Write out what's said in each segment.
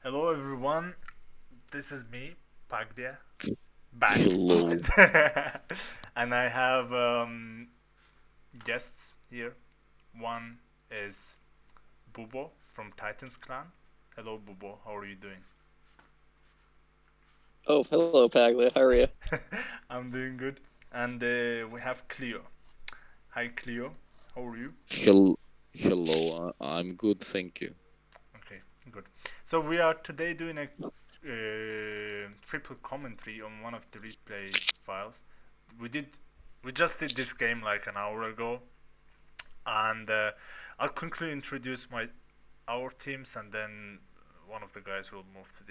Hello everyone, this is me, Paglia, back. Hello. And I have guests here. One is Bubo from Titans Clan. Hello Bubo, how are you doing? Oh, hello, Paglia. How are you? I'm doing good. And we have Cleo. Hi Cleo, how are you? Hel- Hello. I'm good, thank you. Okay, good. So we are today doing a triple commentary on one of the replay files. We did, we just did this game like an hour ago, and I'll quickly introduce our teams, and then one of the guys will move to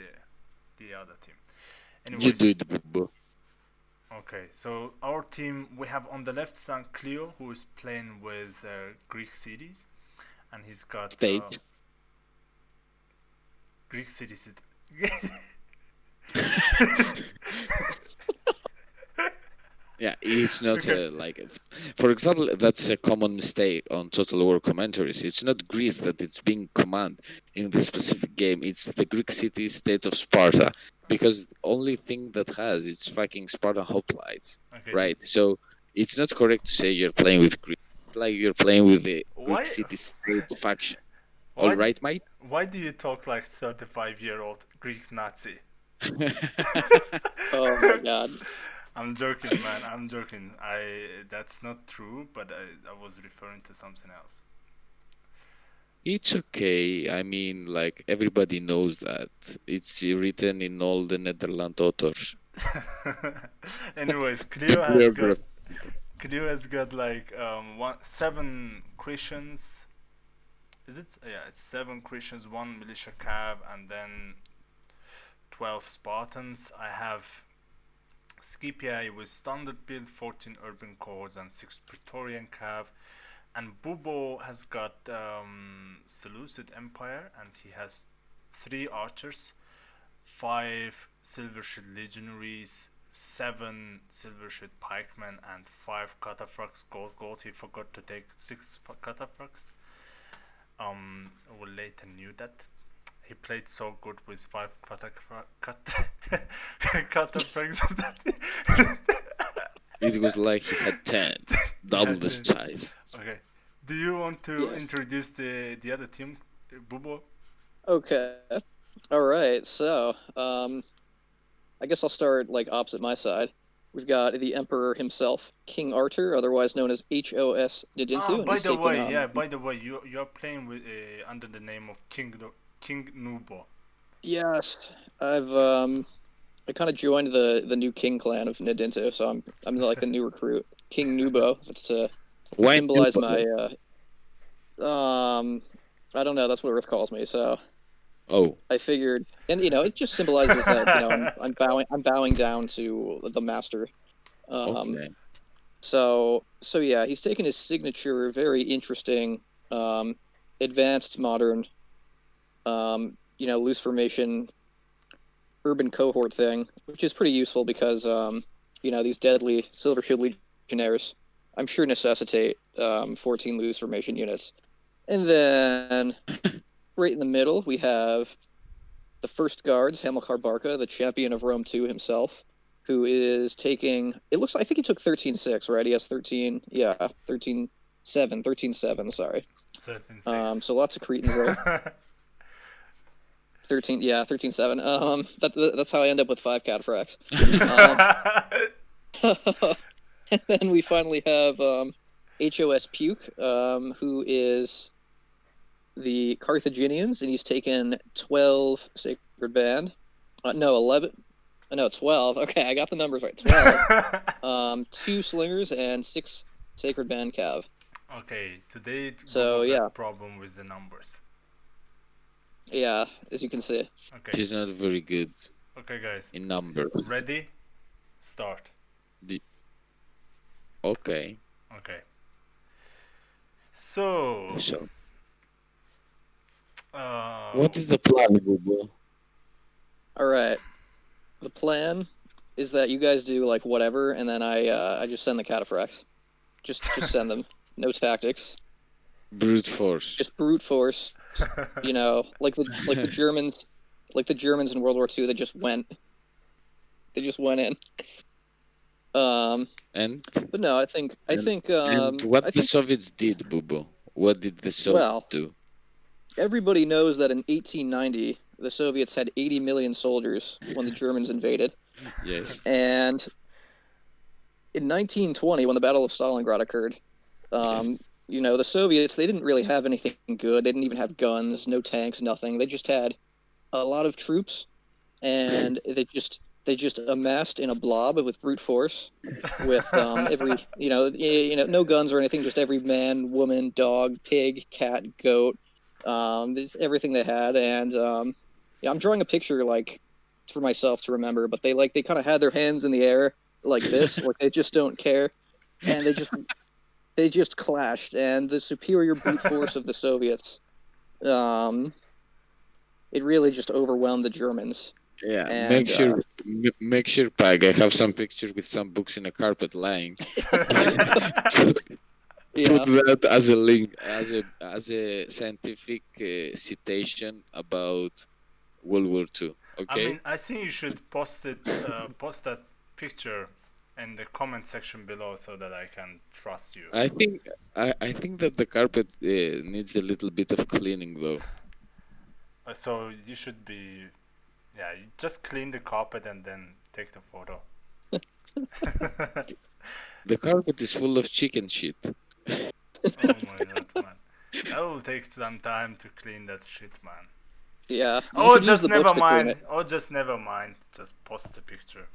the other team. You do Anyways, it, Bubo. okay. So our team, we have on the left flank Cleo, who is playing with Greek cities, and he's got State. Greek cities. Yeah, it's not Okay. for example, that's a common mistake on Total War commentaries. It's not Greece that it's being command in this specific game. It's the Greek city state of Sparta because the only thing that has it's fucking Sparta hoplites, Okay. right? So it's not correct to say you're playing with Greece. It's like you're playing with the Greek Why? city state faction. All Why? right, mate. Why do you talk like 35-year-old Greek Nazi? Oh my God. I'm joking, man. I'm joking. That's not true, but I was referring to something else. It's okay. I mean, like everybody knows that it's written in all the Netherlands authors. Anyways, We're gonna- Cleo has got like 7 Christians. Is it? Yeah, it's 7 Christians, 1 militia cav, and then 12 Spartans. I have Scipia with standard build, 14 urban cohorts, and 6 Praetorian cav. And Bubo has got Seleucid Empire, and he has 3 archers, 5 Silver Shield Legionaries, 7 Silver Shield Pikemen, and 5 Cataphracts gold. He forgot to take 6 Cataphracts. I will later knew that. He played so good with 5 Cataphracts of that. It was like he had 10, He double had the to. size. Okay. Do you want to Yes. introduce the other team, Bubo? Okay. All right. So, I guess I'll start like opposite my side. We've got the Emperor himself, King Arthur, otherwise known as HOS Ah, Didintu, and by he's the taking way, you are playing with under the name of King Nubo. Yes, I kind of joined the new King clan of Nidintu, so I'm like the new recruit, King Nubo. That's to Why symbolize Nubo? my I don't know. That's what Earth calls me. So Oh, I figured, and it just symbolizes that I'm bowing down to the master. Um, okay. so yeah, he's taken his signature, very interesting, advanced modern, loose formation urban cohort thing, which is pretty useful because these deadly Silver Shield Legionnaires, I'm sure necessitate 14 loose formation units, and then right in the middle we have the first guards, Hamilcar Barca, the champion of Rome 2 himself, who is taking, I think he took 13-6, right? He has 13, yeah, 13-7, 13-7, sorry. Certain things. So lots of Cretans there. 13, yeah, 13-7. That's how I end up with 5 cataphracts. And then we finally have HOS Puke, who is the Carthaginians, and he's taken 12 Sacred Band. No, 11. No, 12. Okay, I got the numbers right. 12. 2 Slingers and 6 Sacred Band Cav. Okay, today So, Bubo got yeah. problem with the numbers. Yeah, as you can see. Okay, She's not very good okay, guys, in numbers. ready? Start. The- Okay. Okay. So, So, uh, what is the plan, Bubo? All right. The plan is that you guys do like whatever, and then I just send the cataphracts. Just send them. No tactics. Brute force. Just brute force. Like the Germans. Like the Germans in World War II, they just went in. And But no, and what I the think Soviets did, Bubo? What did the Soviets well, do? everybody knows that in 1890 the Soviets had 80 million soldiers when the Germans invaded, Yes. and in 1920 when the Battle of Stalingrad occurred, Yes. the Soviets, they didn't really have anything good. They didn't even have guns, no tanks, nothing. They just had a lot of troops, and they just amassed in a blob with brute force, with every no guns or anything, just every man, woman, dog, pig, cat, goat, everything they had, and yeah, I'm drawing a picture like for myself to remember, but they kind of had their hands in the air like this, like they just don't care, and they just clashed, and the superior brute force of the Soviets, um, it really just overwhelmed the Germans. Yeah, And make sure, Pag. I have some pictures with some books in a carpet lying. yeah, Put that as a link, as a scientific citation about World War Two. I Okay. mean, I think you should post that picture in the comment section below so that I can trust you. I think that the carpet needs a little bit of cleaning though. So you should be, yeah, you just clean the carpet and then take the photo. The carpet is full of chicken shit. Oh my god, man. That will take some time to clean that shit, man. yeah. You Oh, should use just the never books to clean mind. it. Oh, just never mind. Just post the picture.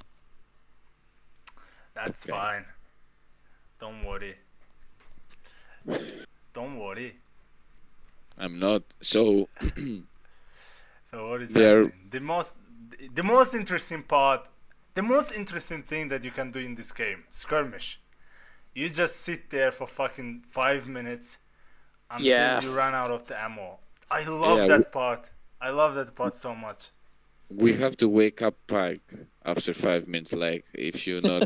That's Okay. fine. Don't worry. Don't worry. I'm not. So So what is they're happening? The most interesting part, the most interesting thing that you can do in this game, skirmish. You just sit there for fucking 5 minutes until Yeah. you run out of the ammo. I love yeah. that part. I love that part so much. We have to wake up Pag after 5 minutes. Like if you not,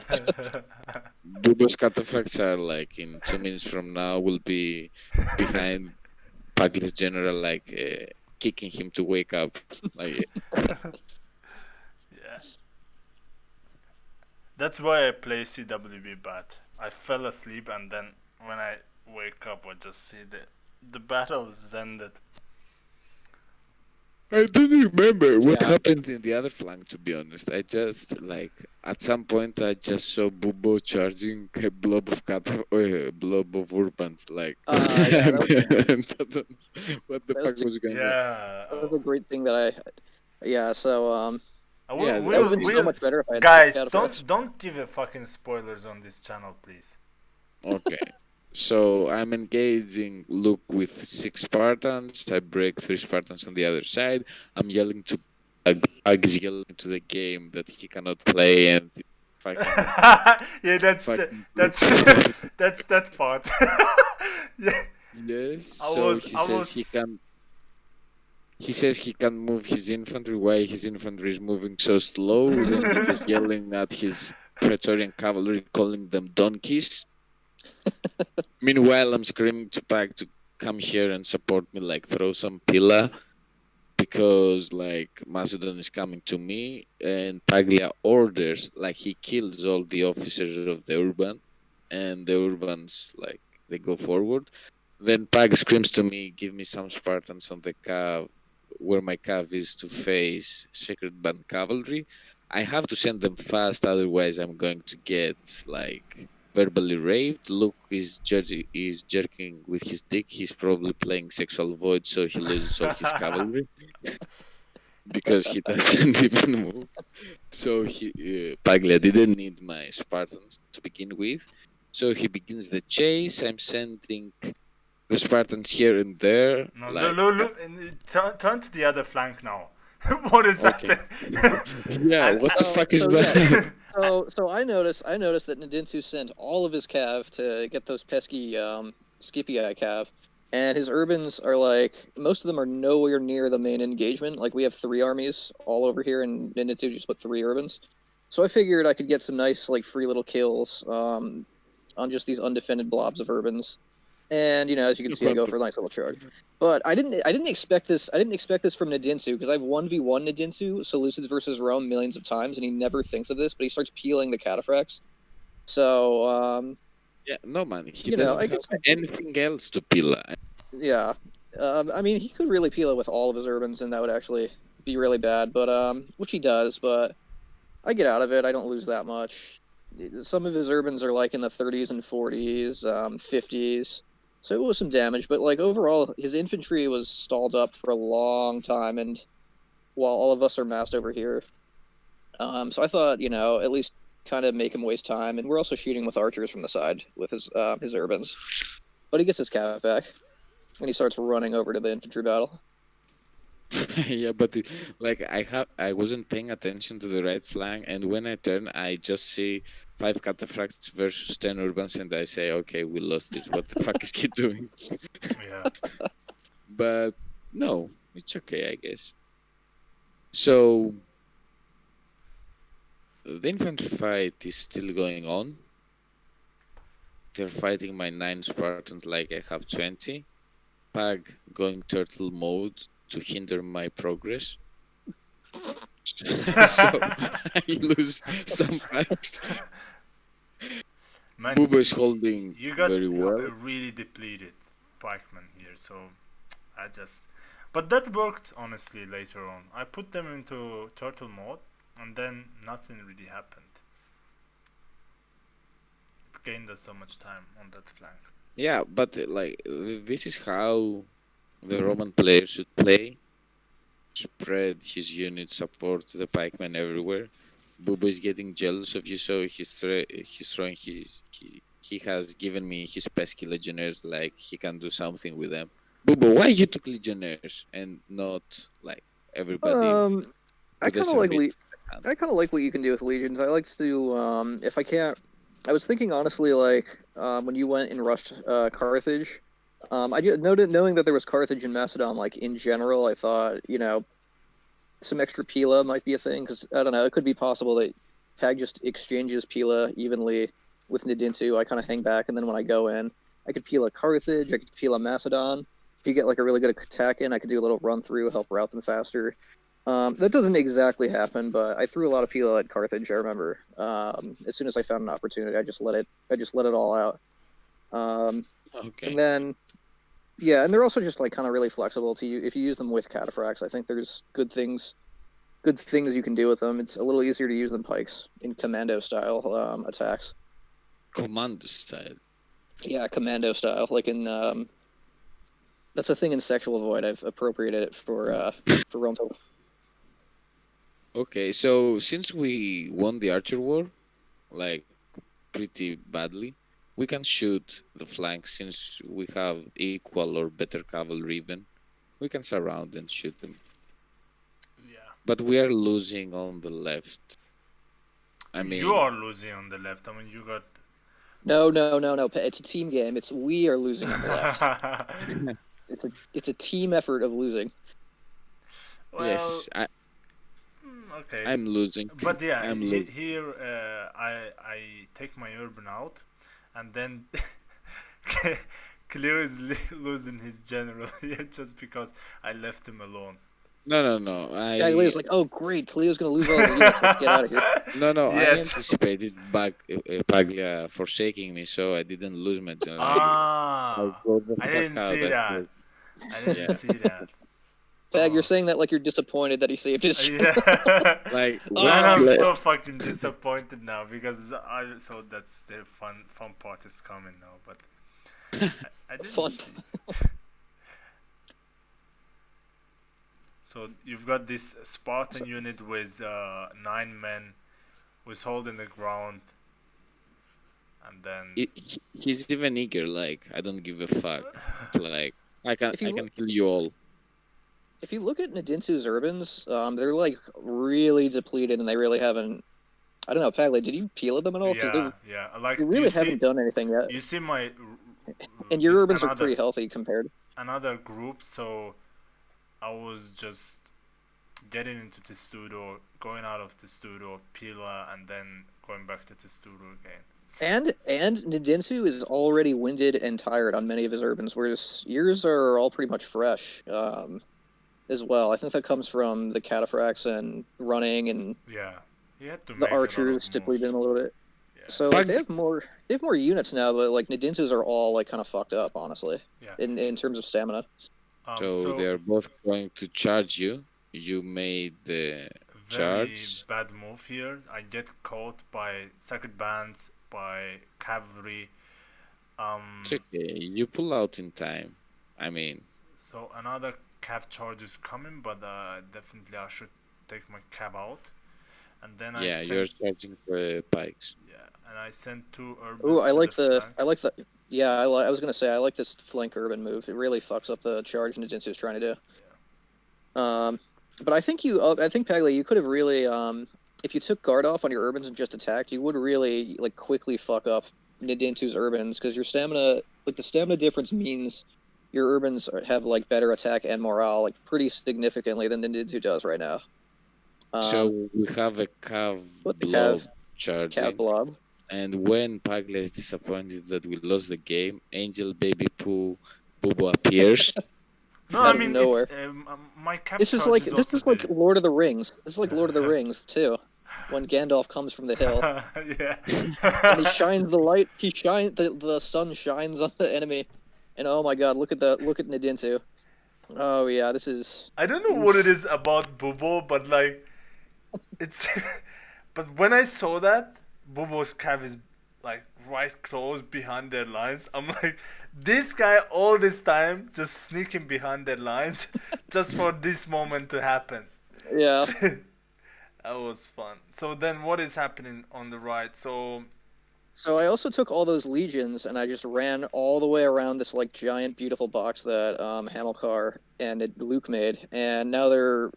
Bubo's cataphracts are like in 2 minutes from now will be behind Paglia's general, like kicking him to wake up. Like Yeah. That's why I play CWB bat. I fell asleep and then when I wake up I just see the battle is ended. I don't remember what Yeah. happened in the other flank. To be honest, I just like at some point I just saw Bubo charging a blob of blob of urbans. Like Yeah, that what the was fuck was going on? Yeah. that was a great thing that I. Yeah. So Yeah, that would have been so we'll much better if I had guys, cataphracts. don't give a fucking spoilers on this channel, please. Okay. So I'm engaging Luke with 6 Spartans. I break 3 Spartans on the other side. I'm yelling to Pug is yelling to the game that he cannot play and fucking Yeah, that's fucking that's that part. Yeah, yes. I So was he I says he was can. He says he can move his infantry. Why his infantry is moving so slow? Then he was yelling at his Praetorian cavalry, calling them donkeys. Meanwhile, I'm screaming to Pac to come here and support me, like throw some pilla, because like Macedon is coming to me, and Paglia orders, like he kills all the officers of the urban, and the urbans like they go forward. Then Pag screams to me, "Give me some Spartans on the cav, where my cav is to face Sacred Band cavalry. I have to send them fast, otherwise I'm going to get like verbally raped. Luke is jerking with his dick. He's probably playing sexual void, so he loses all his cavalry because he doesn't even move. So Paglia didn't need my Spartans to begin with. So he begins the chase. I'm sending the Spartans here and there. no Like look, turn to the other flank now. What is Okay. happening? yeah, And- what the fuck is so, that? So I noticed that Nadintu sent all of his cav to get those pesky Scipii cav, and his urbans are like most of them are nowhere near the main engagement. Like we have 3 armies all over here, and Nadintu just put 3 urbans. So I figured I could get some nice like free little kills on just these undefended blobs of urbans. And as you can see, I go for a nice little charge. But I didn't expect this. I didn't expect this from Nadinsu because I've 1v1 Nadinsu, Seleucids versus Rome millions of times, and he never thinks of this, but he starts peeling the cataphracts. So Yeah, no man, he I doesn't have guess anything else to peel. yeah. I mean, he could really peel it with all of his urbans, and that would actually be really bad. But which he does. But I get out of it. I don't lose that much. Some of his urbans are like in the 30s and 40s, 50s. So it was some damage, but like overall, his infantry was stalled up for a long time, and while all of us are massed over here, so I thought, at least kind of make him waste time, and we're also shooting with archers from the side with his urbans, but he gets his cap back, and he starts running over to the infantry battle. Yeah, but I wasn't paying attention to the right flank, and when I turn, I just see 5 cataphracts versus 10 urbans, and I say, okay, we lost this. What the fuck is he doing? Yeah. But no, it's okay, I guess. So the infantry fight is still going on. They're fighting my 9 Spartans like I have 20. Pag going turtle mode to hinder my progress. So I lose some packs. Man, Bubo is holding you got very well. a really depleted pikeman here, so I just. But that worked honestly later on. I put them into turtle mode, and then nothing really happened. It gained us so much time on that flank. Yeah, but this is how the Roman player should play. Spread his units, support the pikemen everywhere. Bubo is getting jealous of you, so he's throwing he has given me his pesky legionnaires, like he can do something with them. Bubo, why you took legionnaires and not like everybody? I kind of like I kind of like what you can do with legions. I like to if I can't. I was thinking honestly, like when you went and rushed Carthage. I just noted knowing that there was Carthage and Macedon, like in general, I thought some extra Pila might be a thing because I don't know. It could be possible that Pag just exchanges Pila evenly with Nadintu. I kind of hang back, and then when I go in, I could Pila Carthage. I could Pila Macedon. If you get like a really good attack in, I could do a little run through, help route them faster. That doesn't exactly happen, but I threw a lot of Pila at Carthage. I remember. As soon as I found an opportunity, I just let it all out. Okay. And then. Yeah, and they're also just like kind of really flexible to you if you use them with cataphracts. I think there's good things you can do with them. It's a little easier to use than pikes in commando style attacks. Commando style. Yeah, commando style, like in that's a thing in Sexual Void. I've appropriated it for Rome. Okay, so since we won the Archer War, like pretty badly, we can shoot the flank since we have equal or better cavalry even. We can surround and shoot them. Yeah. But we are losing on the left. I mean, you are losing on the left. I mean, you got. No. It's a team game. We are losing on the left. It's a team effort of losing. Well, yes, okay. I'm losing. But yeah, I'm here I take my urban out, and then Cleo is losing his general here just because I left him alone. No. Yeah, Cleo's like, oh great, Cleo's gonna lose all the units. Let's get out of here. No. Yes. I anticipated Paglia forsaking me, so I didn't lose my general. I didn't see that. I didn't see that. Pag, you're saying that like you're disappointed that he saved his shit. Yeah. Like, And I'm so fucking disappointed now because I thought that's the fun part is coming now, but I didn't Fun. see. So you've got this Spartan unit with 9 men who's holding the ground, and then he's even eager. Like, I don't give a fuck. Like, I can kill you all. If you look at Nadinsu's urbans, they're like really depleted, and they really haven't. I don't know, Paglia, did you peel at them at all? yeah. Like you really haven't done anything yet. You see my and your urbans are pretty healthy compared. Another group, so I was just getting into Testudo, going out of Testudo, Pila, and then going back to Testudo again. And Nidinsu is already winded and tired on many of his urbans, whereas yours are all pretty much fresh as well. I think that comes from the cataphracts and running, and Yeah, he had to the make a lot of archers depleted moves. him a little bit. Yeah, So like Pag they have more units now, but like Nidinsus are all like kind of fucked up, honestly, yeah. in terms of stamina. so So they're both going to charge you. You made the very charge. bad move here. I get caught by circuit bands, by cavalry. It's Um, okay. You pull out in time. I mean, so another cav charge is coming, but definitely I should take my cav out. And then I yeah, you're sent, charging for pikes. yeah, and I sent two Ooh, urbans to the flank. I like the yeah, I was gonna say I like this flank urban move. It really fucks up the charge Nidinsu is trying to do. But I think Paglia, you could have really if you took guard off on your urbans and just attacked, you would really like quickly fuck up Nidintu's urbans because your stamina, like the stamina difference means your urbans have like better attack and morale like pretty significantly than Nidintu does right now. So Um, we have a cav what the blob cav charging, blob? and when Paglia is disappointed that we lost the game, Angel Baby Poo Bubo appears. No, I Out of mean it's nowhere. my cav charge is This also is like the Lord of the Rings. This is like Lord of the Rings too, when Gandalf comes from the hill yeah. and he shines the light. He shines the sun shines on the enemy, and oh my god, look at Nidintu. Oh yeah, this is I don't know what it oof. is about Bubo, but like it's. But when I saw that Bubo's cav is like right close behind their lines, I'm like, this guy all this time just sneaking behind their lines, just for this moment to happen. Yeah. That was fun. So then, what is happening on the right? So So I also took all those legions and I just ran all the way around this like giant beautiful box that Hamilcar and Luke made, and now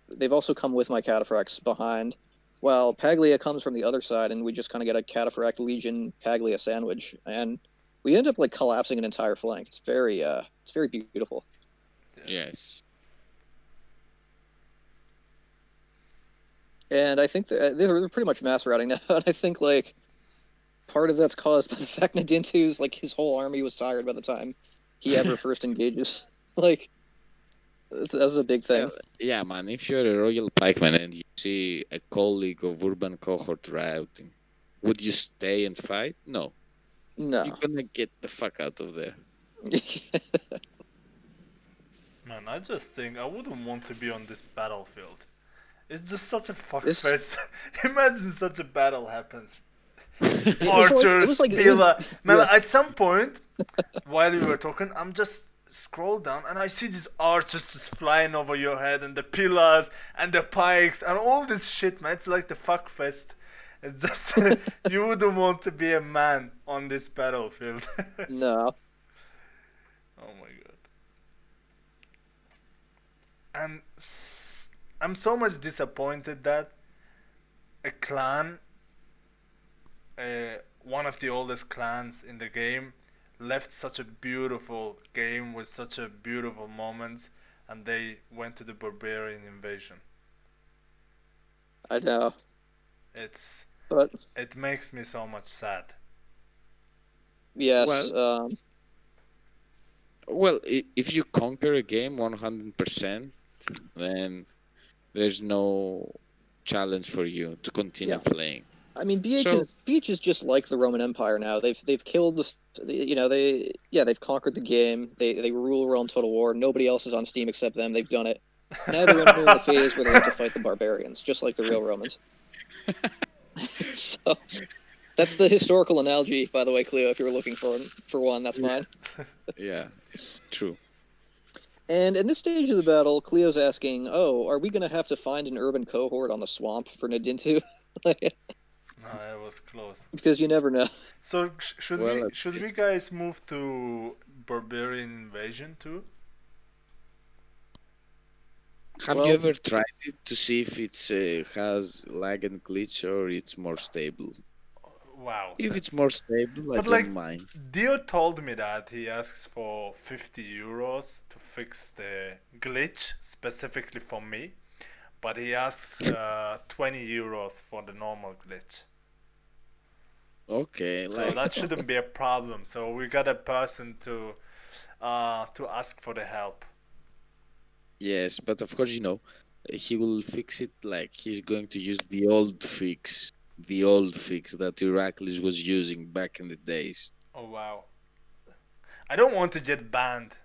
they've also come with my cataphracts behind. While Paglia comes from the other side, and we just kind of get a cataphract legion Paglia sandwich, and we end up like collapsing an entire flank. It's very beautiful. Yes. And I think that they're pretty much mass routing now, and I think like part of that's caused by the fact that Dintu's like his whole army was tired by the time he ever first engages. Like that's a big thing. Yeah, man. If you're a royal pikeman and you see a colleague of urban cohort routing, would you stay and fight? No. No. You're gonna get the fuck out of there. man, I just think I wouldn't want to be on this battlefield. It's just such a fuck This- fest. Imagine such a battle happens. It Archers, was like Pila. Man, yeah. at some point, while you were talking, I'm just scroll down and I see these archers just flying over your head and the pillars and the pikes and all this shit, man. It's like the fuck fest. It's just you wouldn't want to be a man on this battlefield. No. Oh my god. And I'm so much disappointed that a clan, one of the oldest clans in the game, left such a beautiful game with such a beautiful moments, and they went to the barbarian invasion. I know. It's But it makes me so much sad. yes, Well, Well, if you conquer a game 100%, then there's no challenge for you to continue Yeah. playing. I mean So BH is just like the Roman Empire now. They've killed they've conquered the game. They rule Rome total war. Nobody else is on Steam except them. They've done it. Now they're entering the phase where they have to fight the barbarians, just like the real Romans. So that's the historical analogy, by the way, Cleo. If you were looking for one, that's mine. yeah, true. And in this stage of the battle, Cleo's asking, "Oh, are we going to have to find an urban cohort on the swamp for Nadintu?" No, it was close. Because you never know. So Well, at should least- we guys move to barbarian invasion too? Have Well- you ever tried it to see if it's has lag and glitch or it's more stable? Wow. If it's that's- more stable, I But, don't like, mind. Dio told me that he asks for 50 euros to fix the glitch specifically for me, but he asks 20 euros for the normal glitch. Okay, So like that shouldn't be a problem. So we got a person to ask for the help. yes, but of course, he will fix it like he's going to use the old fix that Heracles was using back in the days. Oh wow. I don't want to get banned.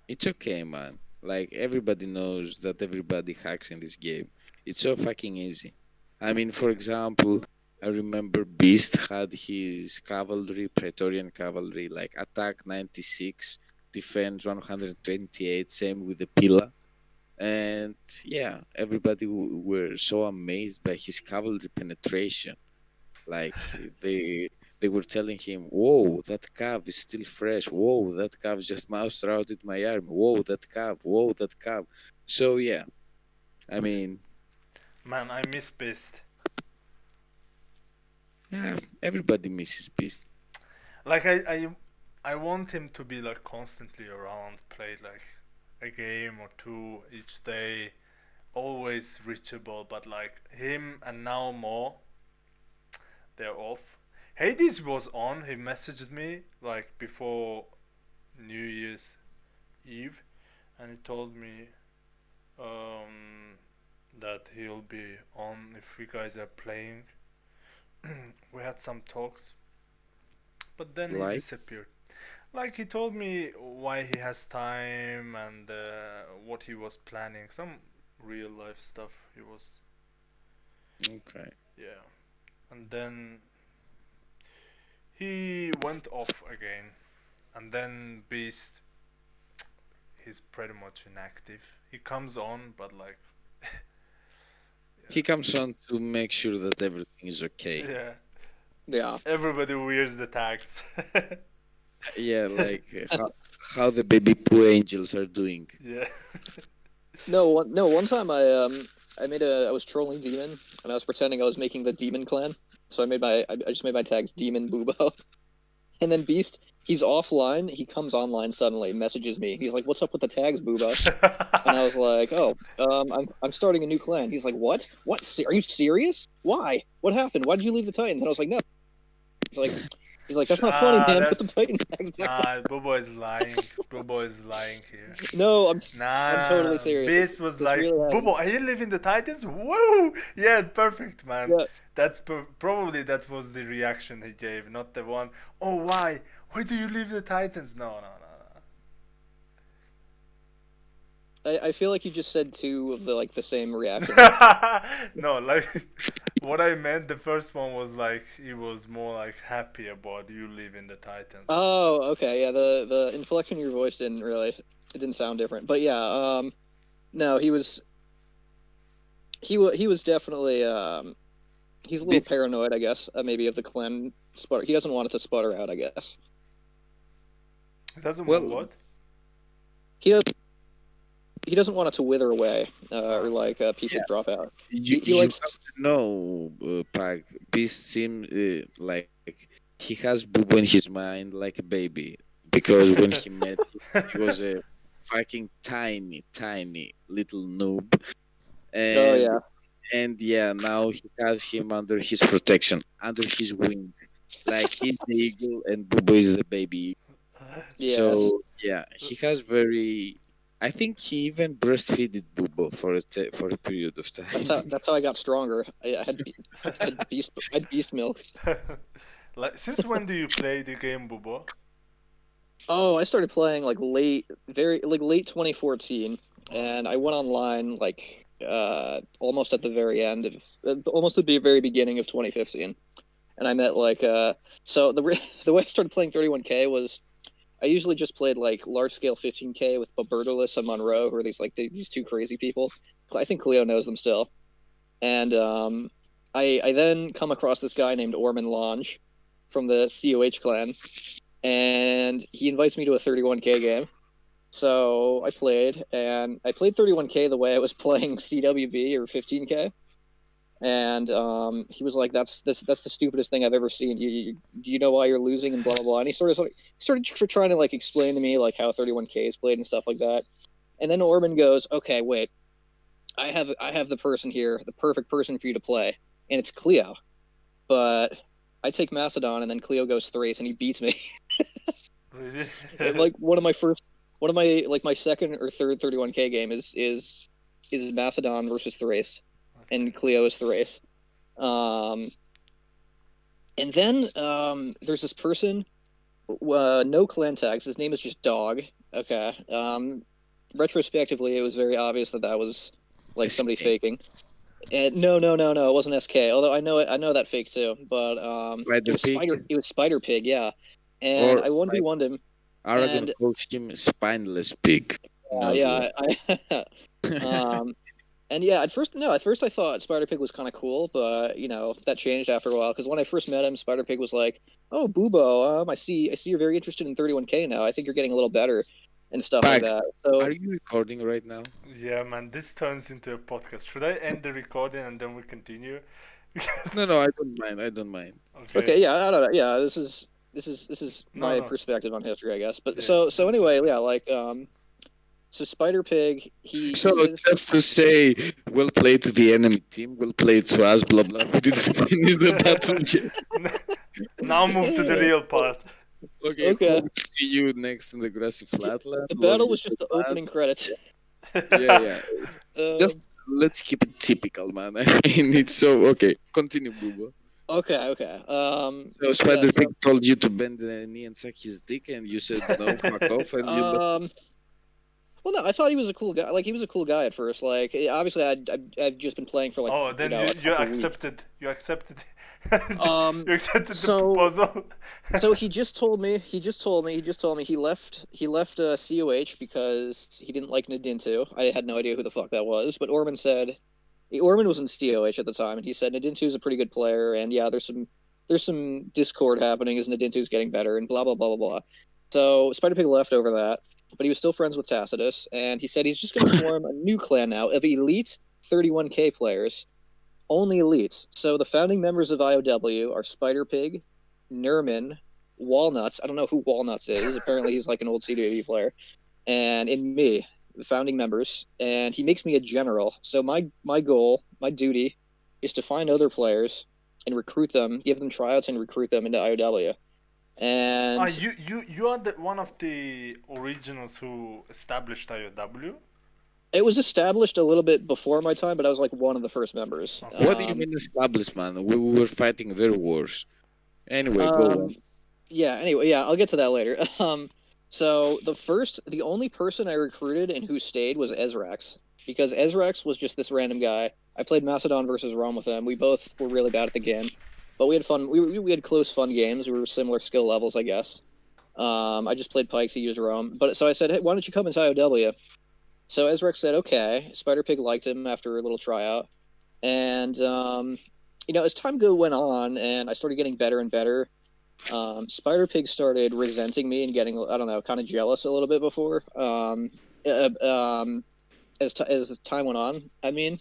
It's okay, man. Like everybody knows that everybody hacks in this game. It's so fucking easy. I mean, for example, I remember Beast had his cavalry, Praetorian cavalry, like attack 96, defense 128, same with the Pila. And yeah, everybody were so amazed by his cavalry penetration. Like they were telling him, "Whoa, that cav is still fresh. Whoa, that cav just mouse routed my army. Whoa, that cav. Whoa, that cav." So yeah, I mean, Man, I miss Beast. yeah, everybody misses Beast. Like I want him to be like constantly around, play like a game or two each day, always reachable. But like him and now more, they're off. Hades was on. He messaged me like before New Year's Eve, and he told me um, that he'll be on if we guys are playing. We had some talks, but then he Like, disappeared. Like he told me why he has time and what he was planning. Some real life stuff he was. okay, Yeah. And then he went off again. And then Beast, he's pretty much inactive. He comes on, but like, he comes on to make sure that everything is okay. yeah. Yeah. Everybody wears the tags. Yeah, like how the baby poo angels are doing. Yeah. No. One time I was trolling demon and I was pretending I was making the demon clan. So I just made my tags demon Bubo, and then Beast. He's offline. He comes online suddenly, messages me. He's like, "What's up with the tags, Bubo?" And I was like, "Oh, I'm starting a new clan." He's like, "What? What? Are you serious? Why? What happened? Why did you leave the Titans?" And I was like, "No." He's like, "That's not funny, man. Put the That's Titan tags back on." Bobo is lying. Bobo is lying here. No, I'm totally Nah, serious. Beast was This like, really Bobo, happened. are you living the Titans? Woo! Yeah, perfect, man. Yeah, That's probably that was the reaction he gave, not the one. Oh, why? Why do you leave the Titans? No, no, I feel like you just said two of the same reaction. no, no. Like, what I meant, the first one was like he was more like happy about you leaving the Titans. Oh, okay, yeah. The inflection of your voice it didn't sound different, but yeah. No, he was definitely he's a little Bit paranoid, I guess. Maybe of the clan sputter. He doesn't want it to sputter out, I guess. It doesn't want well, what? He does. He doesn't want it to wither away, or Ah, like people yeah, drop out. He you likes. have to know, Pag. Beast seems like he has Bubo in his mind like a baby because when he met him, he was a fucking tiny little noob, Oh and yeah, yeah, now he has him under his protection, under his wing, like he's the eagle and Bubo is the baby. yes. So yeah, he has very. I think he even breastfeeded Bubo for for a period of time. That's how I got stronger. I had beast milk. like, since when do you play the game, Bubo? Oh, I started playing like late 2014, Oh, and I went online like almost at the very end of almost at the very beginning of 2015, and I met so the way I started playing 31K was I usually just played like large scale 15K with Bertolus and Monroe, who are these two crazy people. I think Cleo knows them still, and I then come across this guy named Orman Lange from the COH clan, and he invites me to a 31K game. So and I played 31K the way I was playing CWV or 15K. And he was like, That's the stupidest thing I've ever seen. Do you know why you're losing?" And blah blah blah. And he started trying to like explain to me like how 31K is played and stuff like that. And then Orban goes, "Okay, wait, I have the person here, the perfect person for you to play, and it's Cleo. But I take Macedon, and then Cleo goes Thrace, and he beats me. Really? And, like one of my like my second or third 31K game is Macedon versus Thrace, and Cleo is Thrace. And then there's this person, no clan tags. His name is just Dog. Okay. Retrospectively, it was very obvious that was like somebody SK. faking. And no, it wasn't SK. Although I know that fake too. But it was Spider Pig, yeah. And Or I like 1v1'd him. Aragon And calls him spineless pig. Knows yeah, what. and yeah, at first I thought Spider Pig was kind of cool, but that changed after a while. Because when I first met him, Spider Pig was like, "Oh, Bubo, I see you're very interested in 31K now. I think you're getting a little better, and stuff like Pag, that." So are you recording right now? Yeah, man, this turns into a podcast. Should I end the recording and then we continue? Because No, I don't mind. I don't mind. okay, yeah, I don't know, yeah, this is No, my no. perspective on history, I guess. But Yeah, so anyway, yeah, like so Spider Pig, he So says, just to say, we'll play to the enemy team. We'll play to us. Blah blah. We didn't finish the battle yet. Now move to the real part. Okay, Okay. hope to see you next in the grassy flatland. the Love battle you was just the opening lads. credits. Yeah. Um, Just let's keep it typical, man. I mean, it's so okay. Continue, Bubo. okay. So Spider Pig told you to bend the knee and suck his dick, and you said no, fuck off, and you left. Well, no, I thought he was a cool guy. Like, he was a cool guy at first. Like, obviously, I'd just been playing for like. Oh, then a you couple accepted. You accepted. Um, You accepted the so- proposal. so he just told me he left COH because he didn't like Nadintu. I had no idea who the fuck that was, but Orman was in COH at the time, and he said Nadintu is a pretty good player, and yeah, there's some discord happening as Nadintu's getting better, and blah blah blah blah blah. So Spider Pig left over that, but he was still friends with Tacitus, and he said he's just going to form a new clan now of elite 31K players, only elites. So the founding members of IOW are Spider Pig, Nerman, Walnuts. I don't know who Walnuts is. Apparently, he's like an old CWE player, and in me, the founding members. And he makes me a general. So my goal, my duty, is to find other players and recruit them, give them tryouts, and recruit them into IOW. And You are one of the originals who established IOW. it was established a little bit before my time, but I was like one of the first members. What do you mean established, man? We were fighting their wars. Anyway, go on. Yeah. Anyway, yeah, I'll get to that later. So the only person I recruited and who stayed was Ezrax, because Ezrax was just this random guy. I played Macedon versus Rome with him. We both were really bad at the game, but we had fun. We had close, fun games. We were similar skill levels, I guess. I just played Pikes. He used Rome, but so I said, hey, why don't you come into IOW? So Ezrex said, okay. Spider Pig liked him after a little tryout, and as time went on, and I started getting better and better. Spider Pig started resenting me and getting, I don't know, kind of jealous a little bit before. As time went on, I mean,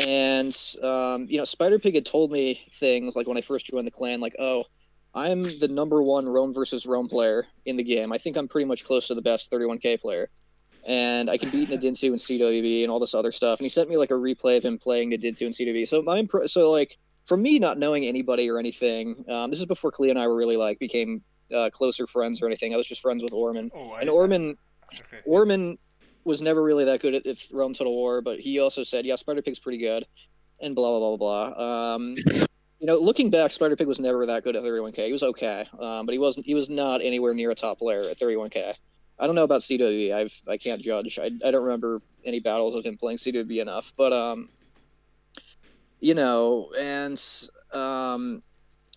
and Spider Pig had told me things like when I first joined the clan, like, oh, I'm the number one Rome versus Rome player in the game. I think I'm pretty much close to the best 31K player, and I can beat Nadintu and CWB and all this other stuff. And he sent me like a replay of him playing Nadintu and CWB. So like, from me not knowing anybody or anything, this is before Cleo and I were really like became closer friends or anything. I was just friends with Orman, and Orman was never really that good at Rome Total War, but he also said, yeah, Spider Pig's pretty good, and blah blah blah blah blah. Looking back, Spider Pig was never that good at 31K. He was okay, but he was not anywhere near a top player at 31K. I don't know about CWE. I can't judge. I don't remember any battles of him playing CWE enough, but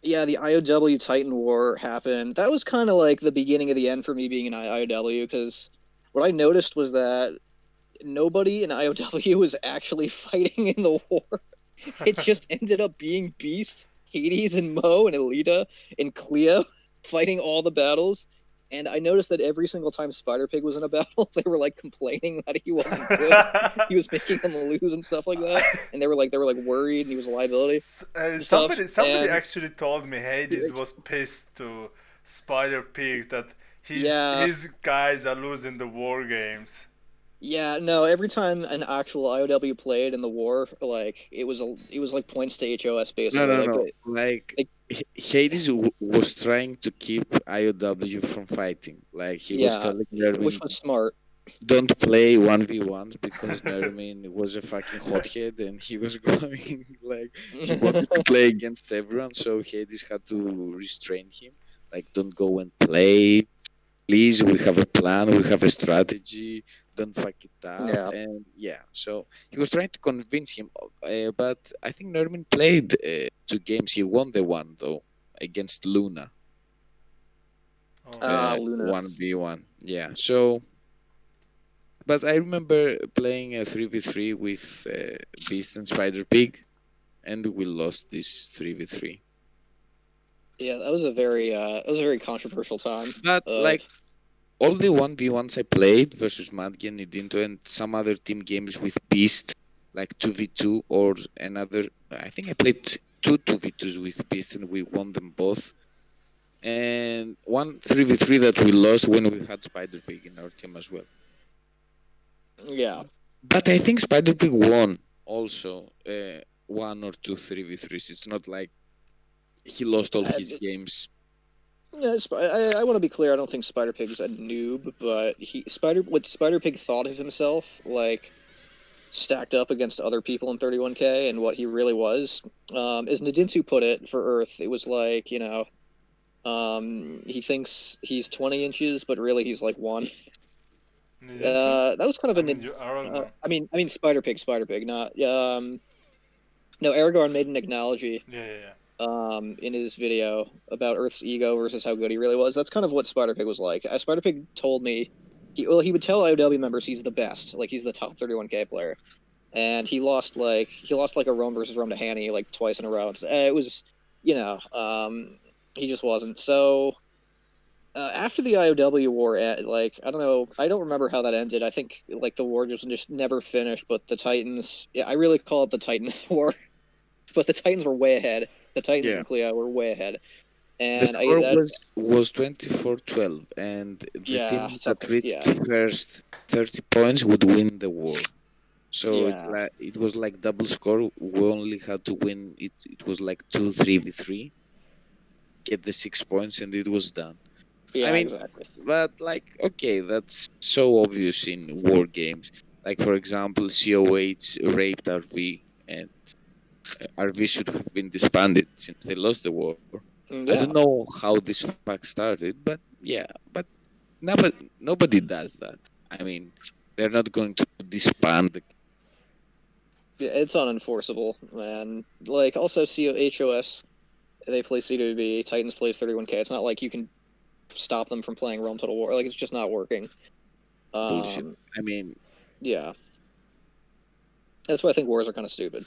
yeah, the IOW Titan War happened. That was kind of like the beginning of the end for me being in IOW, because what I noticed was that nobody in IOW was actually fighting in the war. It just ended up being Beast, Hades, and Mo, and Elita, and Cleo fighting all the battles. And I noticed that every single time Spider Pig was in a battle, they were like complaining that he wasn't good. He was making them lose and stuff like that. And they were like worried, and he was a liability. Somebody actually told me Hades was pissed to Spider Pig that his guys are losing the war games. Yeah, no. Every time an actual IOW played in the war, like it was like points to HOS No, basically. no, Like no. they, Like like Hades was trying to keep IOW from fighting. Like he was yeah, telling which Nermin, was smart. don't play 1v1s because Nermin was a fucking hothead and he was going like he wanted to play against everyone, so Hades had to restrain him. Like, don't go and play. Please, we have a plan, we have a strategy. Don't fuck it up. Yeah, And yeah, so he was trying to convince him. But I think Nermin played 2 games. He won the one though against Luna, Oh yeah. Luna. 1v1. Yeah, so but I remember playing a 3v3 with Beast and Spider Pig, and we lost this 3v3. Yeah, that was a very controversial time. But Uh, like all the 1v1s I played versus Madgen, Nidinto, and some other team games with Beast, like 2v2 or another. I think I played two 2v2s with Beast and we won them both. And one 3v3 that we lost when we had Spider Pig in our team as well. yeah, But I think Spider Pig won also one or two 3v3s. It's not like he lost all his I, games. yeah. I want to be clear. I don't think Spider Pig's a noob, but what Spider Pig thought of himself, like stacked up against other people in 31K, and what he really was, as Nadinsu put it for Earth, it was like he thinks he's 20 inches, but really he's like one. Nidintu? That was kind of I a mean, you Aragorn. I mean Spider Pig, not no. Aragorn made an acknowledge Yeah, yeah, yeah. in his video about Earth's ego versus how good he really was. That's kind of what Spider Pig was like. Spider Pig told me he would tell IOW members he's the best, like he's the top 31K player, and he lost like a Rome versus Rome to Hanny like twice in a row. It was you know he just wasn't so. After the IOW war, like I don't know, I don't remember how that ended. I think like the war just never finished. But the Titans, yeah, I really call it the Titans war. But the Titans were way ahead. The Titans Yeah. and Cleo were way ahead, The and I score that was 24-12, and the yeah, team that something reached yeah, first 30 points would win the war. So yeah, it was like double score. We only had to win it. It was like 2-3v3, get the 6 points, and it was done. I yeah, mean, exactly. but like, okay, that's so obvious in war games. Like for example, COH raped RV, and RV should have been disbanded since they lost the war. I don't Yeah, know how this fact started, but yeah, but nobody does that. I mean, they're not going to disband the. yeah, it's unenforceable, and like also COHOS, they play CWB. Titans plays 31K. It's not like you can stop them from playing Realm Total War. Like it's just not working. Bullshit. Um, I mean, yeah, that's why I think wars are kind of stupid.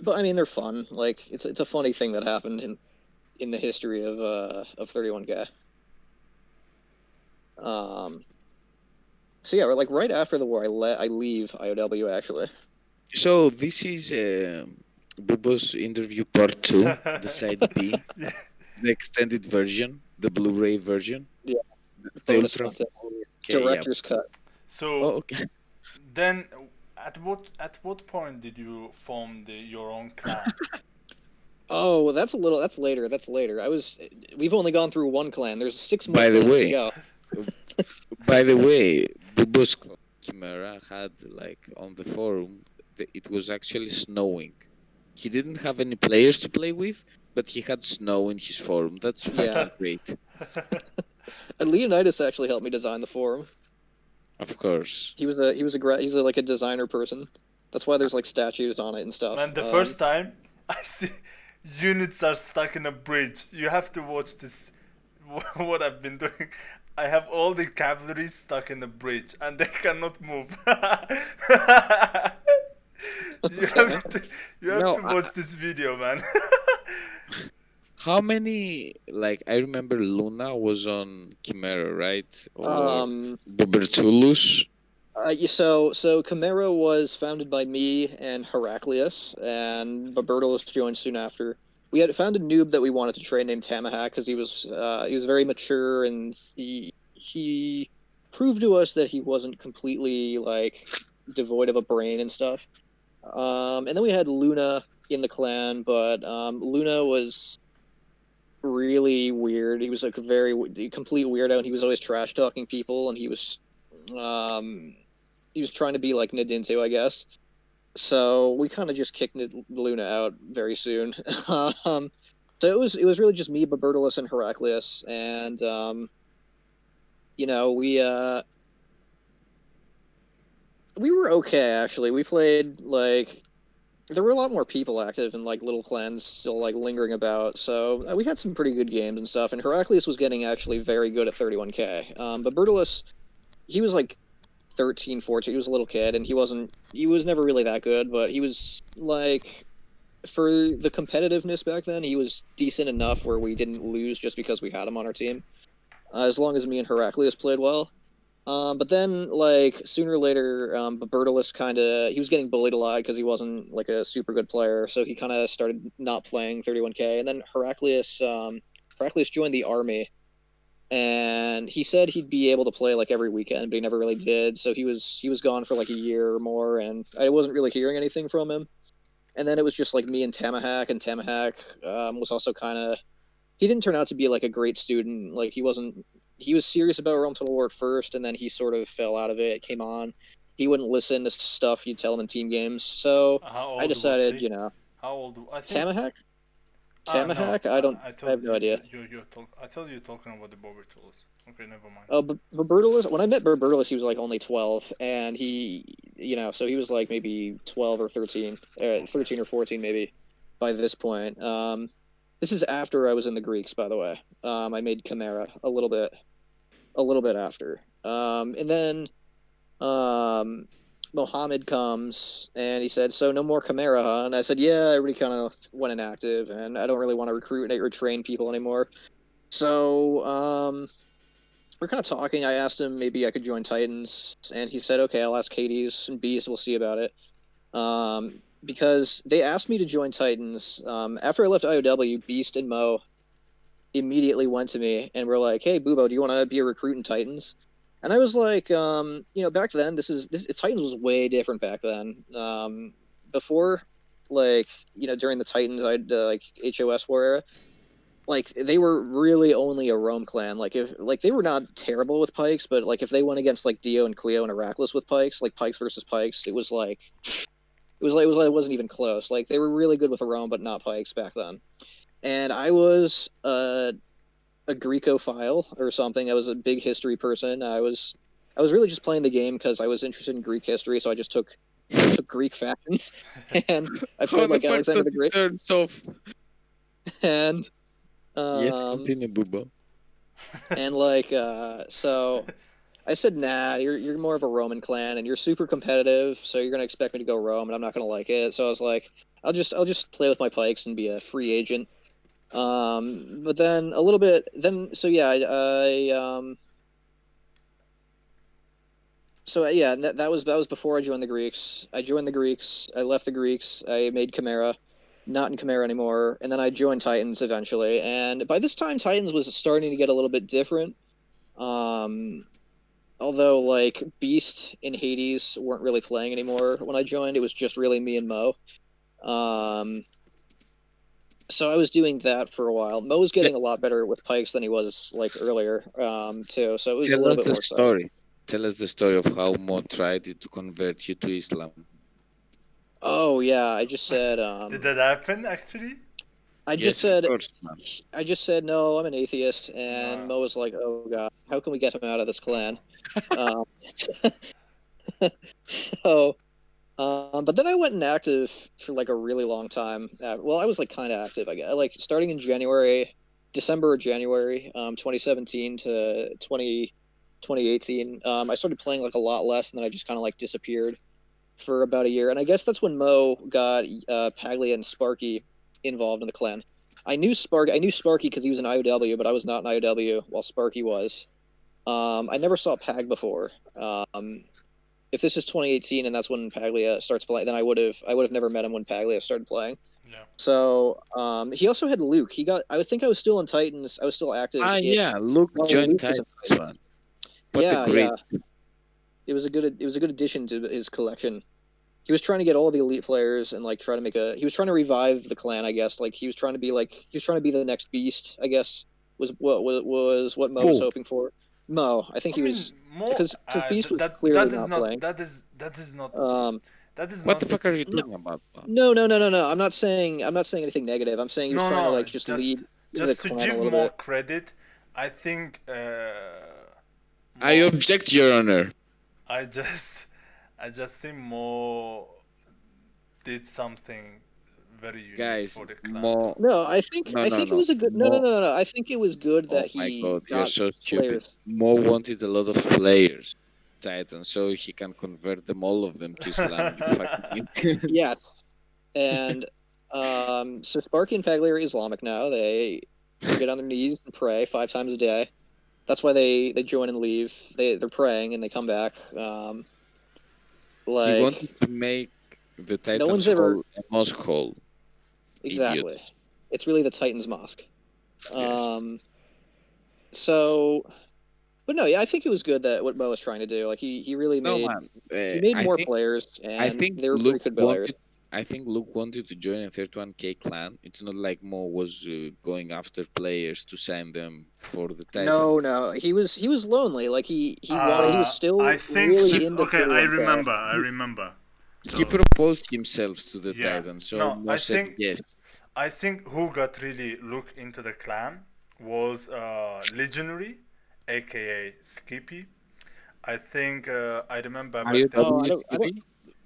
But I mean, they're fun. Like it's a funny thing that happened in the history of 31K. Um, so yeah, like right after the war, I leave IOW actually. so this is Bubo's interview part two, the side B, Yeah. the extended version, the Blu-ray version, Yeah, the bonus Ultra content, 4K. Yeah. director's cut. So Oh, okay. then, at what point did you form your own clan? Oh, well, that's a little. That's later. That's later. We've only gone through one clan. There's 6 more By the clans to way, go. by the way, Bubo's Chimera had like on the forum, it was actually snowing. He didn't have any players to play with, but he had snow in his forum. That's Yeah, fucking great. and Leonidas actually helped me design the forum. Of course. He's like a designer person. That's why there's like statues on it and stuff. Man, the first time I see units are stuck in a bridge, you have to watch this. What I've been doing. I have all the cavalry stuck in the bridge and they cannot move. you Okay. have to, you have No, to watch this video, man. how many? Like I remember Luna was on Chimera, right? Or Um, Bubertulus. so Chimera was founded by me and Heraclius, and Bertolus joined soon after. We had found a noob that we wanted to train named Tamahak because he was very mature and he proved to us that he wasn't completely like devoid of a brain and stuff. And then we had Luna in the clan, but Luna was really weird. He was like a complete weirdo, and he was always trash talking people, and he was trying to be like Nadinto, I guess. So we kind of just kicked Luna out very soon. So it was really just me, Bertolus, and Heraclius, and we were okay actually. We played like there were a lot more people active and like little clans still like lingering about, so we had some pretty good games and stuff. And Heraclius was getting actually very good at 31k. But Bertolus, he was like 13, 14. He was a little kid, and he was never really that good, but he was like, for the competitiveness back then, he was decent enough where we didn't lose just because we had him on our team. As long as me and Heraclius played well. But then, like, sooner or later, Bertolus he was getting bullied a lot because he wasn't, like, a super good player, so he kind of started not playing 31k, and then Heraclius joined the army, and he said he'd be able to play, like, every weekend, but he never really did, so he was gone for, like, a year or more, and I wasn't really hearing anything from him. And then it was just, like, me and Tamahak, was also kind of... He didn't turn out to be, like, a great student. Like, he was serious about Rome Total War at first, and then he sort of fell out of it, came on. He wouldn't listen to stuff you'd tell him in team games, so I decided, How old? I think. Tamahak? No, I have no idea. I thought you were talking about the Bobertools. Okay, never mind. Oh, but Bertolus, when I met Bertolus, he was like only 12, and so he was like maybe 12 or 13, 13 or 14 maybe by this point. This is after I was in the Greeks, by the way. I made Chimera a little bit after. And then Mohammed comes, and he said, "So no more Chimera, huh?" And I said, "Yeah, everybody kind of went inactive, and I don't really want to recruit or train people anymore." So we're kind of talking. I asked him maybe I could join Titans, and he said, "Okay, I'll ask Hades and Beast. We'll see about it." Because they asked me to join Titans. After I left IOW, Beast and Mo immediately went to me and were like, "Hey, Bubo, do you want to be a recruit in Titans?" And I was like, back then, Titans was way different back then. Before, like, during the Titans, like HOS War era, like they were really only a Rome clan. Like they were not terrible with pikes, but like if they went against like Dio and Cleo and Heraclius with pikes, like pikes versus pikes, it wasn't even close. Like they were really good with Rome, but not pikes back then. And I was a Greekophile or something. I was a big history person. I was really just playing the game because I was interested in Greek history, so I just took Greek factions, and I played like Alexander the Great. And yes, continue, Bubo. And like so I said, "Nah, you're more of a Roman clan, and you're super competitive, so you're gonna expect me to go Rome, and I'm not gonna like it." So I was like, I'll just play with my pikes and be a free agent. But then a little bit, so yeah, that was before I joined the Greeks. I joined the Greeks. I left the Greeks. I made Chimera, not in Chimera anymore, and then I joined Titans eventually. And by this time, Titans was starting to get a little bit different. Although like Beast and Hades weren't really playing anymore when I joined, it was just really me and Mo. So I was doing that for a while. Mo was getting a lot better with pikes than he was like earlier, too. So it was a little bit more story. Tell us the story of how Mo tried to convert you to Islam. Oh yeah, I just said. Did that happen actually? I just said no. I'm an atheist, and Mo was like, "Oh God, how can we get him out of this clan?" So. But then I went inactive for like a really long time. Well, I was like kind of active, I guess. Like starting in December or January, 2017 to 2018. I started playing like a lot less, and then I just kind of like disappeared for about a year. And I guess that's when Mo got Paglia and Sparky involved in the clan. I knew Sparky because he was in IOW, but I was not in IOW while Sparky was. I never saw Pag before. If this is 2018 and that's when Paglia starts playing, then I would have never met him when Paglia started playing. Yeah. So he also had Luke. I think I was still in Titans. I was still active. Luke joined Titans, man. But the Yeah, grid, yeah. It was a good addition to his collection. He was trying to get all the elite players and like try to make a. He was trying to revive the clan, I guess. Like he was trying to be the next beast, I guess. Was what Mo was oh, hoping for. Mo, I think I he mean, was more because Beast was that clearly that is not not playing. that is not Um, that is what the not fuck are you no, talking about? no. I'm not saying anything negative. I'm saying he was no trying to no like just just lead the just to clan a give little more bit. credit. I think I more object, Your Honor. I just I just think more did something very unique Guys, for the clan. Mo. No, I think No, I no, think it no. was a good. No, no, Mo. no, no, no. I think it was good that Oh my he god, you're got so stupid. players. Mo wanted a lot of players, Titan, so he can convert them all of them to Islam. You fucking idiot. Yeah, and so Sparky and Paglia are Islamic now. They get on their knees and pray 5 times a day. That's why they join and leave. They're praying and they come back. He wanted Like to make the no Titans one's ever Hall a mosque hall. exactly. Idiots. It's really the Titans Mosque. Yes. Um, so, but no, yeah, I think it was good that what Mo was trying to do. Like he really No made man. he made I more think players I and think they were pretty Luke good players. wanted. I think Luke wanted to join a 31K clan. It's not like Mo was going after players to sign them for the Titan. No, no, he was lonely. Like he wanted. He was I still think really into okay. I 31K. remember. I He, remember. he So proposed himself to the yeah, Titan, so no. Mo said yes. I think who got really look into the clan was Legionary, aka Skippy. I think I remember Are you back then. Oh, I W don't, I don't, Skippy?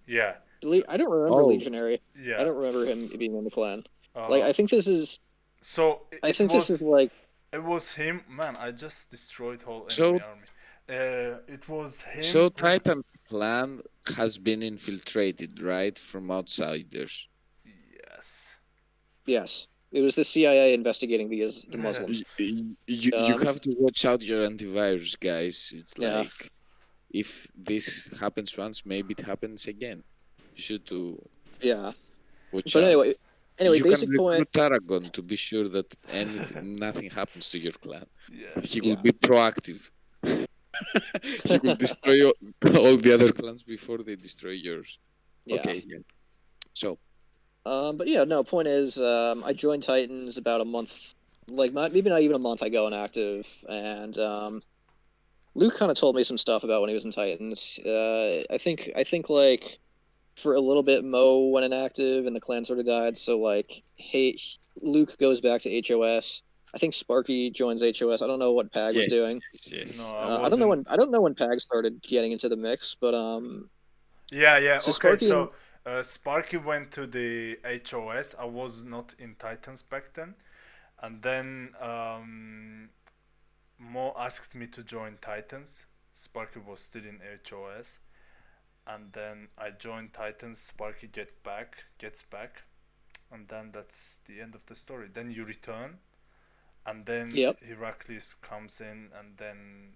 Yeah. So I don't remember Oh, Legionary. I yeah. don't remember him being in the clan. Like Uh, I think this is, so I think this is like, it was him. Man, I just destroyed whole enemy so army. It was him so who. Titan's clan has been infiltrated, right, from outsiders. Yes. yes, it was the CIA investigating the Muslims. You Um, have to watch out your antivirus, guys. It's yeah, like if this happens once, maybe it happens again. You should to yeah. watch But out. anyway, You can basic point. recruit Aragon to be sure that anything, nothing happens to your clan. Yeah. He will Yeah, be proactive. He will destroy all the other clans before they destroy yours. yeah. Okay, yeah. So But yeah, no. Point is, I joined Titans about a month, like maybe not even a month. I go inactive, and Luke kind of told me some stuff about when he was in Titans. I think like for a little bit, Mo went inactive, and the clan sort of died. So like, hey, Luke goes back to HOS. I think Sparky joins HOS. I don't know what Pag was yes, doing. yes. No, I I don't know wasn't. when I don't know when Pag started getting into the mix, but Yeah, yeah. so Okay, Sparky and so Sparky went to the HOS. I was not in Titans back then, and then Mo asked me to join Titans. Sparky was still in HOS, and then I joined Titans. Sparky gets back, and then that's the end of the story. Then you return, and then yep. Heracles comes in, and then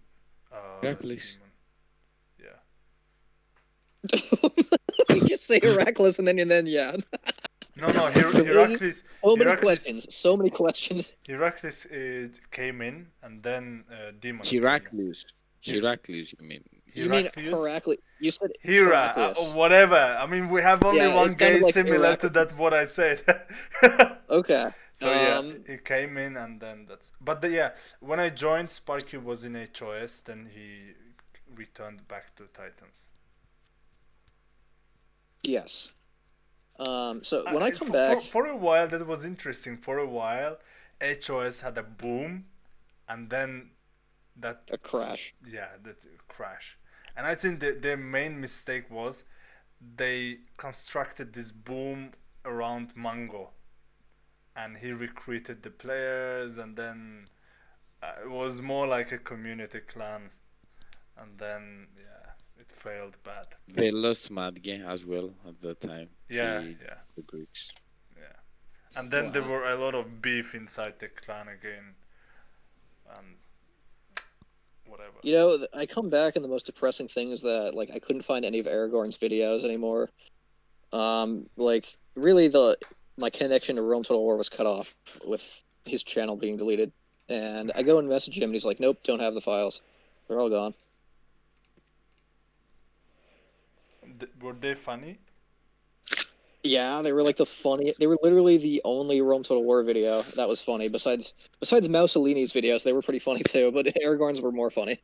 Heracles. Demon. Yeah. You just say Heracles and then yeah. No, no. Heracles. So many Heracles. questions. So many questions. Heracles came in, and then Demon came. Heraclius. Heraclius, you mean? You mean Heraclius? Heracles? You said Hera, Heraclius. whatever. I mean, we have only Yeah, one it sounded game like similar to Heracles. that. What I said. Okay. So yeah, he came in, and then that's. But yeah, when I joined, Sparky was in HOS. Then he returned back to Titans. Yes. So when I come back, For a while, that was interesting. For a while, HOS had a boom, and then that a crash. that crash. And I think their main mistake was they constructed this boom around Mango, and he recruited the players, and then it was more like a community clan, and then yeah, it failed bad. They lost Madge as well at that time. Yeah, to yeah, the Greeks. yeah. And then there Wow. were a lot of beef inside the clan again, and whatever. You know, I come back and the most depressing thing is that like I couldn't find any of Aragorn's videos anymore. Like really my connection to Rome Total War was cut off with his channel being deleted. And I go and message him and he's like, "Nope, don't have the files. They're all gone." were they funny? Yeah, they were like the funny. They were literally the only Rome Total War video that was funny. Besides Mussolini's videos, they were pretty funny too. But Aragorn's were more funny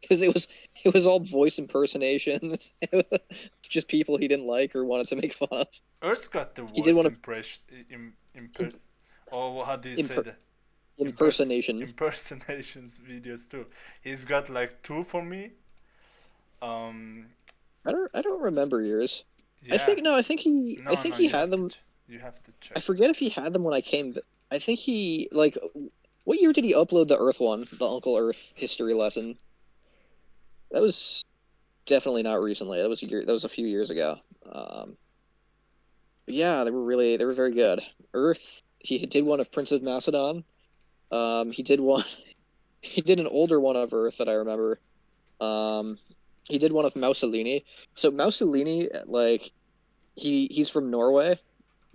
because it was all voice impersonations, just people he didn't like or wanted to make fun of. Earth's got the He did worst one of impression. Or how do you say imper- that? impersonation. Impersonations videos too. He's got like 2 for me. Um, I don't remember yours. yeah. I think no. I think he. No, I think no, he you had have them. to you have to I check. forget if he had them when I came. I think he like. What year did he upload the Earth one? The Uncle Earth history lesson. That was definitely not recently. That was a year. That was a few years ago. But yeah, they were very good. Earth. He did one of Prince of Macedon. He did one. He did an older one of Earth that I remember. Um, he did one of Mussolini. So Mussolini, like, he's from Norway,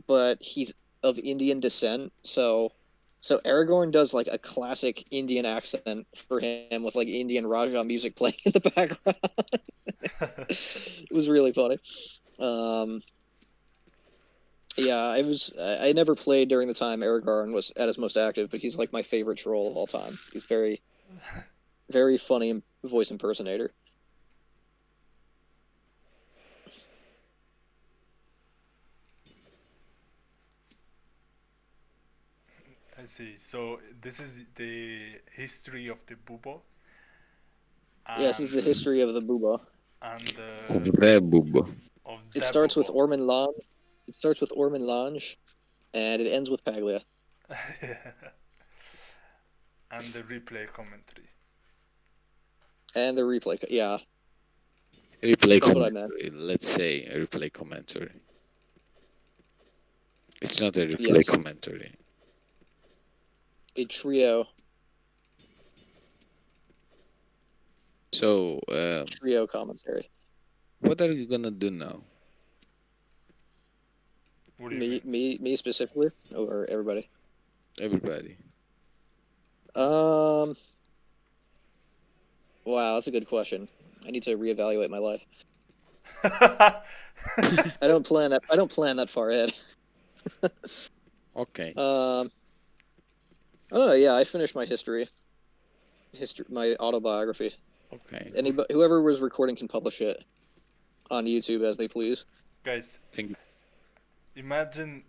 but he's of Indian descent. So Aragorn does like a classic Indian accent for him with like Indian Raja music playing in the background. It was really funny. Um, yeah, I never played during the time Aragorn was at his most active, but he's like my favorite troll of all time. He's very, very funny voice impersonator. I see. So this is the history of the Bubo, Yeah, this is the and history of the Bubo. and Of the Bubo. of It the starts with Bubo. Ormond Lange. It starts with Ormond Lange, and it ends with Paglia. And the replay commentary. And the replay. Yeah, Replay that's what I meant. commentary. Let's say a replay commentary. It's not a replay Yes. commentary. A trio So, commentary. what are you gonna do now? What do you Me specifically, or everybody? Everybody. Wow, that's a good question. I need to reevaluate my life. mean? I don't plan that far ahead. Okay. Oh yeah, I finished my my autobiography. Okay. Whoever was recording can publish it on YouTube as they please. Guys, Thank you. imagine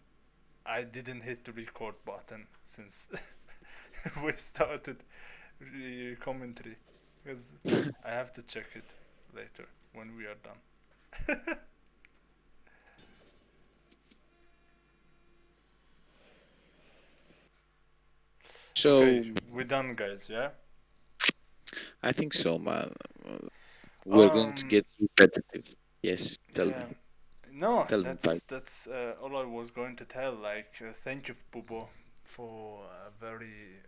I didn't hit the record button since we started commentary, because I have to check it later when we are done. So, Okay, we're done, guys. Yeah. I think so, man. We're going to get repetitive. Yes, tell Yeah. me. No, Tell me, Pai. that's all I was going to tell. Like, thank you, Bubo, for a very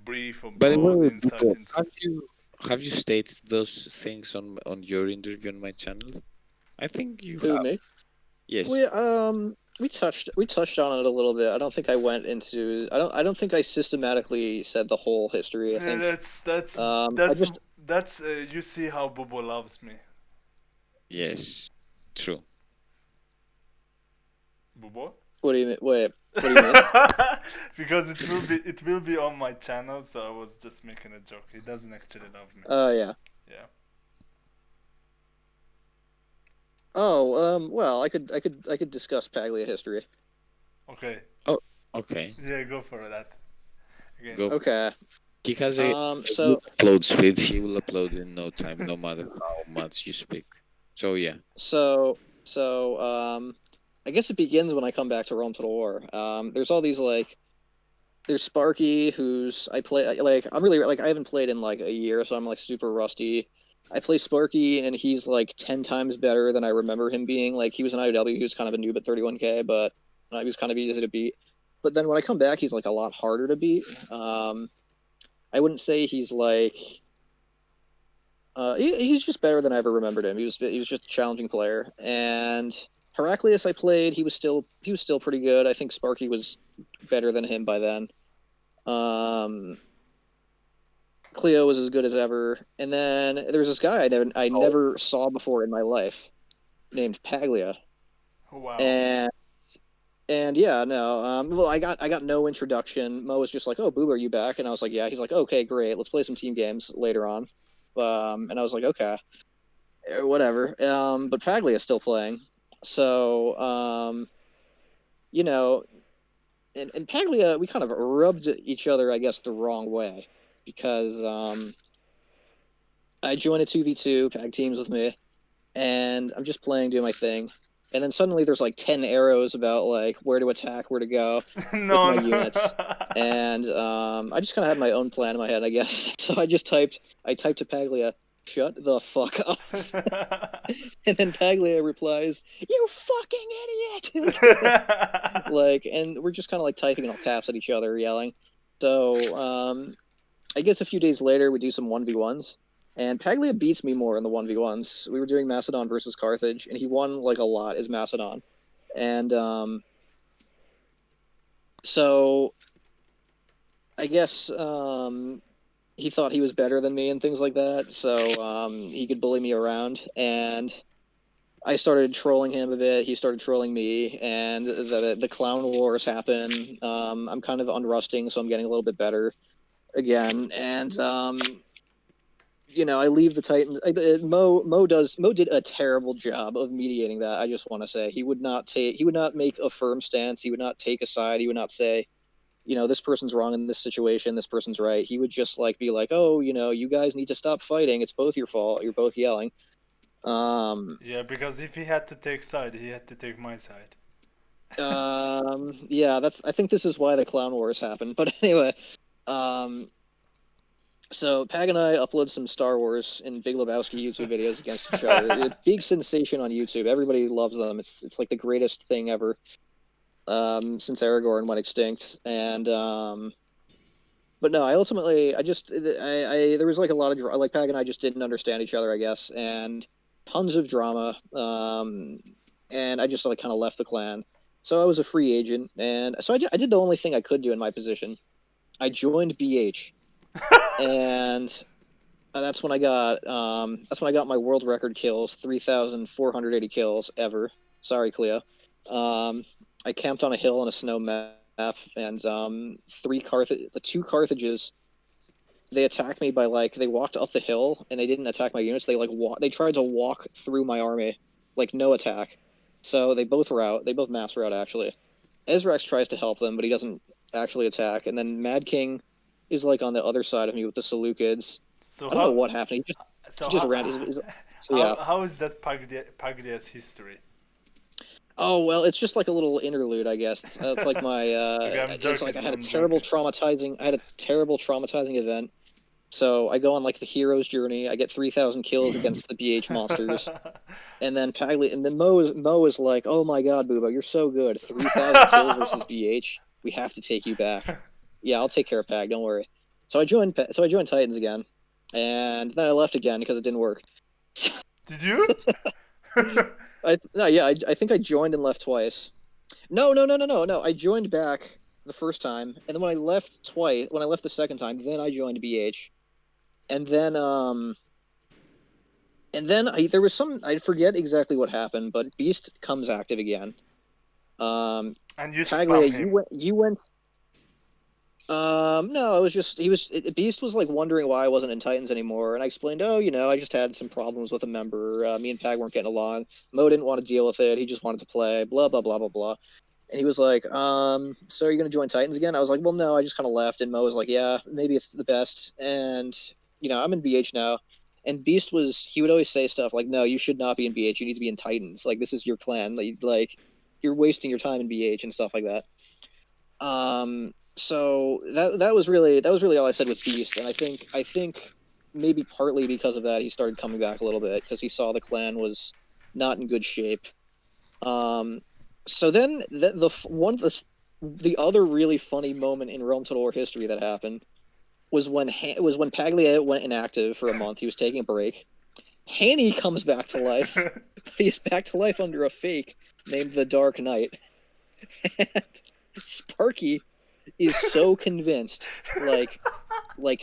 brief or By the broad way, insight Bubo, into. have you stated those things on your interview on my channel? I think you Who, have. me? Yes. We touched on it a little bit. I don't think I went into. I don't think I systematically said the whole history. I Yeah, think. I that's just. that's you see how Bubo loves me, Yes. True. Bubo. What do you mean? Wait. What do you mean? Because it will be on my channel, so I was just making a joke. He doesn't actually love me. Yeah. Yeah. Oh. Well, I could discuss Paglia history. Okay. Okay. Yeah, go for that. Again. Go. Okay. He has a So good upload speed. He will upload in no time, no matter how much you speak. So yeah. I guess it begins when I come back to Rome Total War. There's all these like. There's Sparky, who's I play like I'm really like I haven't played in like a year, so I'm like super rusty. I play Sparky, and he's like 10 times better than I remember him being. Like he was an IOW, he was kind of a noob at 31K, but he was kind of easy to beat. But then when I come back, he's like a lot harder to beat. I wouldn't say he's like. He's just better than I ever remembered him. He was just a challenging player. And Heraclius, I played. He was still pretty good. I think Sparky was better than him by then. Cleo was as good as ever. And then there was this guy I never saw before in my life named Paglia. Wow. And yeah, no. Well, I got no introduction. Mo was just like, "Oh, Boob, are you back?" And I was like, "Yeah." He's like, "Okay, great. Let's play some team games later on." And I was like, "Okay, whatever." But Paglia is still playing, so you know, and Paglia, we kind of rubbed each other, I guess, the wrong way because I joined a 2v2 Pag teams with me, and I'm just playing, doing my thing. And then suddenly there's like 10 arrows about like where to attack, where to go with No, my no. units. And I just kind of had my own plan in my head, I guess. So I typed to Paglia, "Shut the fuck up." And then Paglia replies, "You fucking idiot." Like, and we're just kind of like typing in all caps at each other, yelling. So I guess a few days later we do some 1v1s. And Paglia beats me more in the 1v1s. We were doing Macedon versus Carthage, and he won like a lot as Macedon. And so I guess he thought he was better than me and things like that. So he could bully me around, and I started trolling him a bit. He started trolling me, and the clown wars happen. I'm kind of unrusting, so I'm getting a little bit better again. And I leave the Titans. Mo did a terrible job of mediating that. I just want to say he would not make a firm stance. He would not take a side. He would not say, this person's wrong in this situation. This person's right. He would just like be like, oh, you guys need to stop fighting. It's both your fault. You're both yelling. Yeah, because if he had to take side, he had to take my side. Yeah, I think this is why the Clown Wars happened. But anyway, so Pag and I upload some Star Wars and Big Lebowski YouTube videos against each other. A big sensation on YouTube. Everybody loves them. It's like the greatest thing ever. Since Aragorn went extinct, and but no, I there was like a lot of like Pag and I just didn't understand each other, I guess, and tons of drama. And I just like kind of left the clan. So I was a free agent, and so I did the only thing I could do in my position. I joined BH, and that's when I got my world record kills, 3,480 kills ever. Sorry, Cleo. I camped on a hill on a snow map, and the two Carthages, they attacked me by like they walked up the hill and they didn't attack my units. They they tried to walk through my army, like no attack. So they both mass route actually. Ezrax tries to help them, but he doesn't actually attack. And then Mad King is like on the other side of me with the Seleucids. So I don't know what happened. He just ran. So yeah. How is that Paglia's history? Oh well, it's just like a little interlude, I guess. It's like my. Okay, I'm It's joking, like I had a I'm terrible joking. traumatizing event. So I go on like the hero's journey. I get 3,000 kills against the BH monsters, and then Mo is like, "Oh my God, Bubo, you're so good. 3,000 kills versus BH. We have to take you back." Yeah, I'll take care of Pag. Don't worry. So I joined Titans again, and then I left again because it didn't work. Did you? I think I joined and left twice. No. I joined back the first time, and then when I left the second time, then I joined BH, and then there was I forget exactly what happened, but Beast comes active again. And you Paglia, spam him. you went. No, it was just Beast was like wondering why I wasn't in Titans anymore, and I explained, oh, I just had some problems with a member. Me and Pag weren't getting along. Mo didn't want to deal with it. He just wanted to play. Blah blah blah blah blah. And he was like, so are you gonna join Titans again? I was like, well, no, I just kind of left. And Mo was like, yeah, maybe it's the best. And I'm in BH now. And Beast he would always say stuff like, no, you should not be in BH. You need to be in Titans. Like this is your clan. Like you're wasting your time in BH and stuff like that. So that was really all I said with Beast, and I think maybe partly because of that he started coming back a little bit because he saw the clan was not in good shape. So then the other really funny moment in Realm Total War history that happened was when Paglia went inactive for a month. He was taking a break. Hanny comes back to life. He's back to life under a fake named the Dark Knight. And Sparky is so convinced,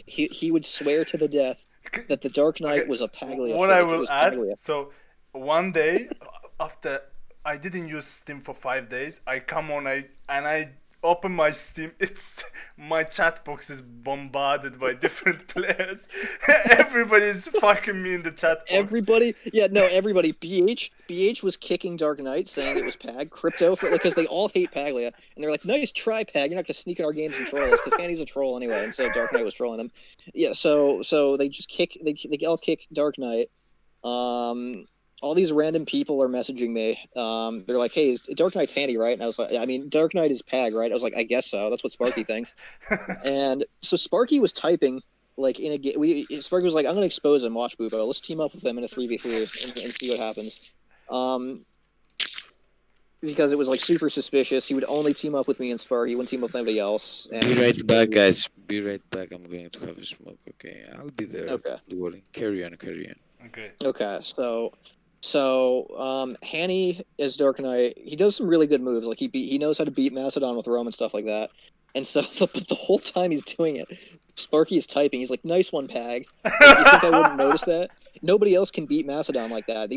he would swear to the death that the Dark Knight Okay, was a Paglia what I fake. It will was add, Paglia. so one day after I didn't use Steam for 5 days, I come on I open my Steam. It's my chat box is bombarded by different players. Everybody's fucking me in the chat box. Everybody. BH was kicking Dark Knight, saying it was Pag. Crypto, because they all hate Paglia, and they're like, "Nice try, Pag. You're not gonna sneak in our games and troll us," because Hanny's a troll anyway, and so Dark Knight was trolling them. Yeah, so they just they all kick Dark Knight. All these random people are messaging me. They're like, "Hey, Dark Knight's Handy, right?" And I was like, "I mean, Dark Knight is Pag, right?" I was like, "I guess so. That's what Sparky thinks." And so Sparky was typing in a game. Sparky was like, "I'm gonna expose him. Watch, Bubo. Let's team up with them in a 3v3 and see what happens." Because it was super suspicious. He would only team up with me and Sparky. He wouldn't team up with anybody else. And Be right back, guys. Be right back. I'm going to have a smoke. Okay, I'll be there. Okay. Don't worry. Carry on. Okay. Okay. So Hanny as Dark Knight, he does some really good moves. He knows how to beat Macedon with Rome and stuff like that. And so the whole time he's doing it, Sparky is typing. He's like, "Nice one, Pag." You think I wouldn't notice that? Nobody else can beat Macedon like that.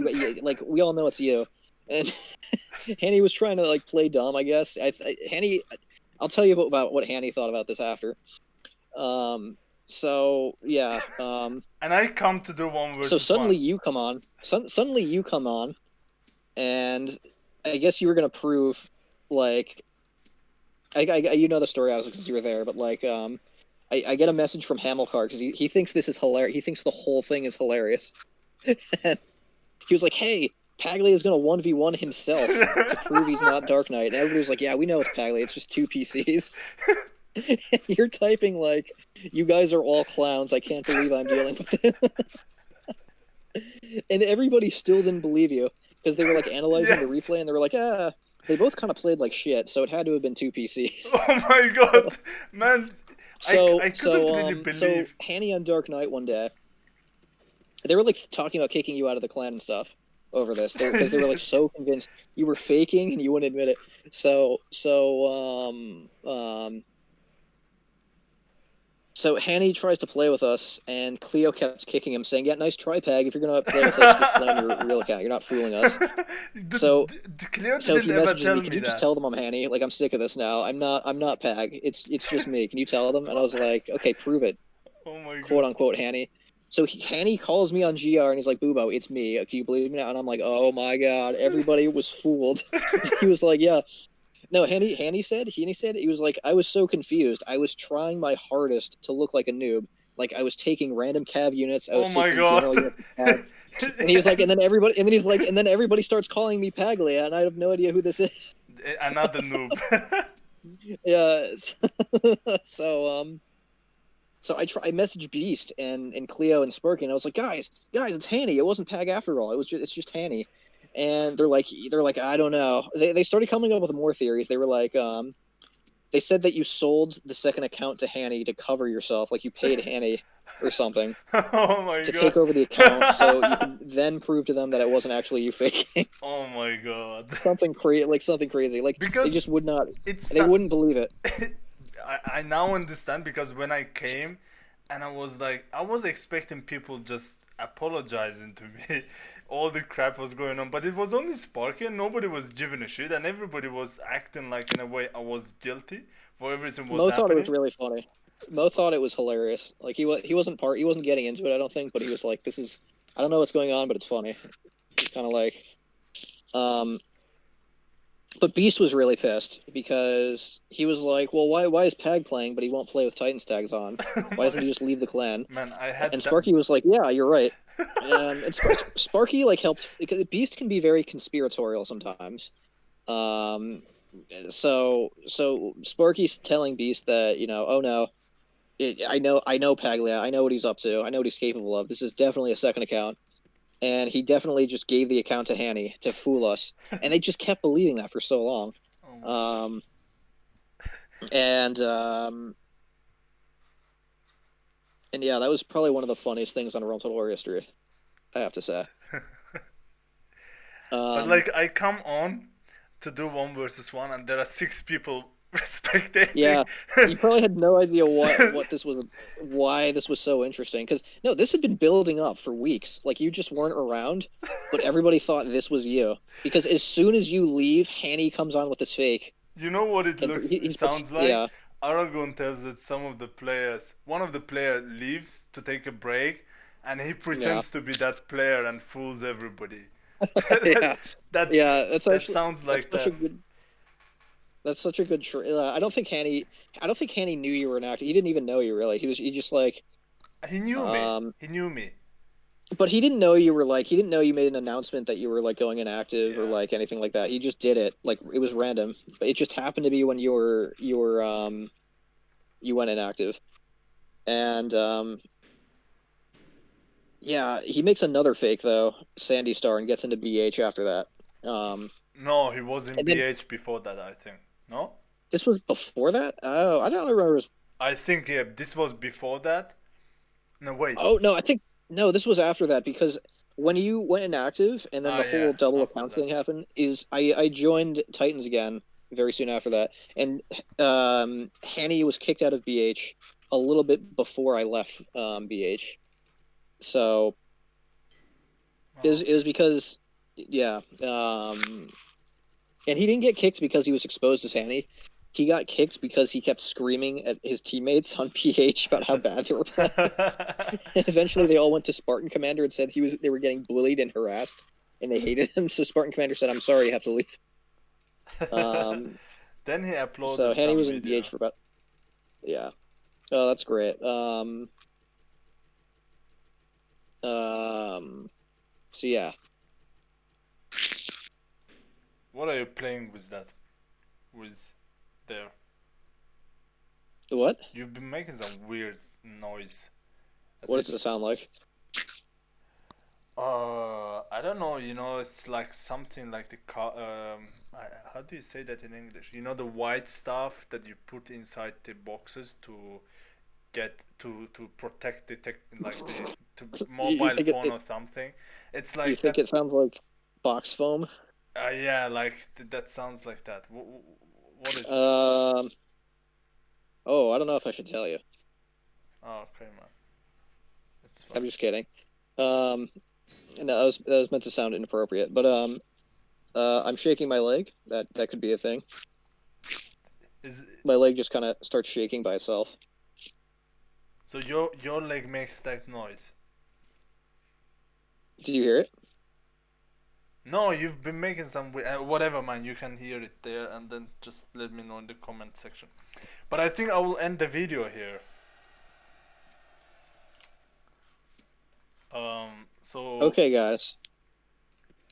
We all know it's you. And Hanny was trying to play dumb, I guess. Hanny, I'll tell you about what Hanny thought about this after. So yeah. And I come to do one versus So suddenly one. you come on. Suddenly you come on, and I guess you were gonna prove, you know the story, I was because you were there, but I get a message from Hamilcar because he thinks this is hilarious. He thinks the whole thing is hilarious. And he was like, "Hey, Paglia is gonna 1v1 himself to prove he's not Dark Knight." And everybody was like, "Yeah, we know it's Paglia. It's just two PCs." You're typing "You guys are all clowns. I can't believe I'm dealing with it." And everybody still didn't believe you because they were analyzing the replay, and they were like, they both kind of played like shit, so it had to have been two PCs. Oh my god, man! I couldn't really believe. So Hanny on Dark Knight one day, they were talking about kicking you out of the clan and stuff over this because they were so convinced you were faking and you wouldn't admit it. So Hanny tries to play with us, and Cleo kept kicking him, saying, "Yeah, nice try, Pag. If you're gonna play with us, just play on your real account. You're not fooling us." So Cleo he didn't ever messages tell me, me "Can you just that. tell them I'm Hanny? I'm sick of this now. I'm not Pag. It's just me. Can you tell them?" And I was like, "Okay, prove it, Oh my god. quote unquote Hanny." So Hanny calls me on GR, and he's like, "Bubo, it's me. Can you believe me now?" And I'm like, "Oh my god, everybody was fooled." He was like, "Yeah." No, Hanny said he was like, "I was so confused. I was trying my hardest to look like a noob. I was taking random cav units. I was Oh my taking god. general units." And he was like, and then everybody starts calling me Paglia, and I have no idea who this is. Another noob. Yeah. So I messaged Beast and Cleo and Sparky, and I was like, guys, it's Hanny. It wasn't Pag after all. It's just Hanny. And they're like, I don't know. They started coming up with more theories. They were like, they said that you sold the second account to Hanny to cover yourself, you paid Hanny or something Oh my to god. take over the account, so you could then prove to them that it wasn't actually you faking. Oh my god. something crazy. Because they just would not. it's They wouldn't believe it. I now understand, because when I came and I was expecting people just apologizing to me. All the crap was going on, but it was only Sparky and nobody was giving a shit, and everybody was acting in a way I was guilty for everything was Mo happening. thought it was really funny. Mo thought it was hilarious. He wasn't getting into it, I don't think, but he was like, "This is, I don't know what's going on, but it's funny." It's kind of but Beast was really pissed because he was like, "Well, why is Pag playing, but he won't play with Titans tags on? Why doesn't he just leave the clan?" Man, I had And Sparky was like, "Yeah, you're right." And Sparky helped, because Beast can be very conspiratorial sometimes. So Sparky's telling Beast that, "Oh no, I know Paglia. I know what he's up to. I know what he's capable of. This is definitely a second account." And he definitely just gave the account to Hanny to fool us, and they just kept believing that for so long. Oh And yeah, that was probably one of the funniest things on Rome Total War history, I have to say. but I come on to do one versus one, and there are 6 people spectating. Yeah, you probably had no idea what this was, why this was so interesting. Because no, this had been building up for weeks. Like you just weren't around, but everybody thought this was you. Because as soon as you leave, Hanny comes on with this fake, You know what it and it sounds like? yeah, Aragon tells that one of the player leaves to take a break, and he yeah, pretends to be that player and fools everybody. yeah, That's yeah. That's that actually sounds that's like such a that. good. That's such a good. I don't think Hanny knew you were an actor. He didn't even know you really. He just like He knew me. um He knew me. but he didn't know you were like he didn't know you made an announcement that you were like going inactive or Yeah. like anything like that. He just did it. Like it was random. But it just happened to be when you went inactive. And yeah, he makes another fake though, Sandy Star, and gets into BH after that. No, he was in And then BH before that, I think. No? this was before that? Oh, I don't remember. I think, yeah, this was before that. No, wait. Oh no, I think no, this was after that because when you went inactive and then Ah, the yeah, whole double after account thing that. happened, is I joined Titans again very soon after that, and Hanny was kicked out of BH a little bit before I left BH, so Oh, it was okay. because yeah, and he didn't get kicked because he was exposed as Hanny. He got kicked because he kept screaming at his teammates on PH about how bad they were playing. And eventually, they all went to Spartan Commander and said they were getting bullied and harassed, and they hated him. So Spartan Commander said, "I'm sorry, you have to leave." Um, Then he so uploaded Hanny some was in BH video. for about yeah. Oh, that's great. So yeah. What are you playing with that? With there? What? You've been making some weird noise. As What if does it sound like? I don't know. You know, it's like something like the car. How do you say that in English? You know, the white stuff that you put inside the boxes to get to protect the like the You mobile think phone or something. It's you like think that. it sounds like box foam? Yeah, like that sounds like that. What is that? Um. Oh, I don't know if I should tell you. Oh, okay, man. It's I'm fine. just kidding. Um. No, that was meant to sound inappropriate, but I'm shaking my leg. That could be a thing. Is My leg just kind of starts shaking by itself. so your leg makes that noise? Did you hear it? No, you've been making some whatever, man. You can hear it there, and then just let me know in the comment section. But I think I will end the video here. So Okay, guys.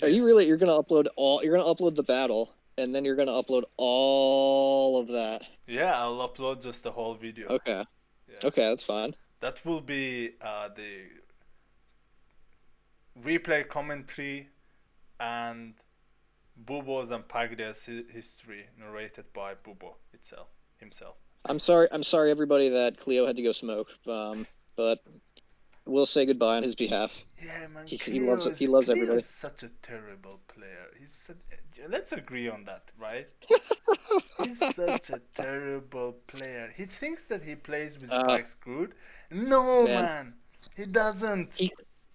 Are yeah, you really? You're gonna upload all? You're gonna upload the battle, and then you're gonna upload all of that. yeah, I'll upload just the whole video. Okay. Yeah, Okay, that's fine. that will be the replay commentary and Bubo's and Paglia's history narrated by Bubo itself himself. I'm sorry, everybody, that Cleo had to go smoke. But we'll say goodbye on his behalf. Yeah, man, He loves it. He loves Cleo is everybody. such a terrible player. Let's agree on that, right? He's such a terrible player. He thinks that he plays with Uh, spikes good. No, man, man, he doesn't. he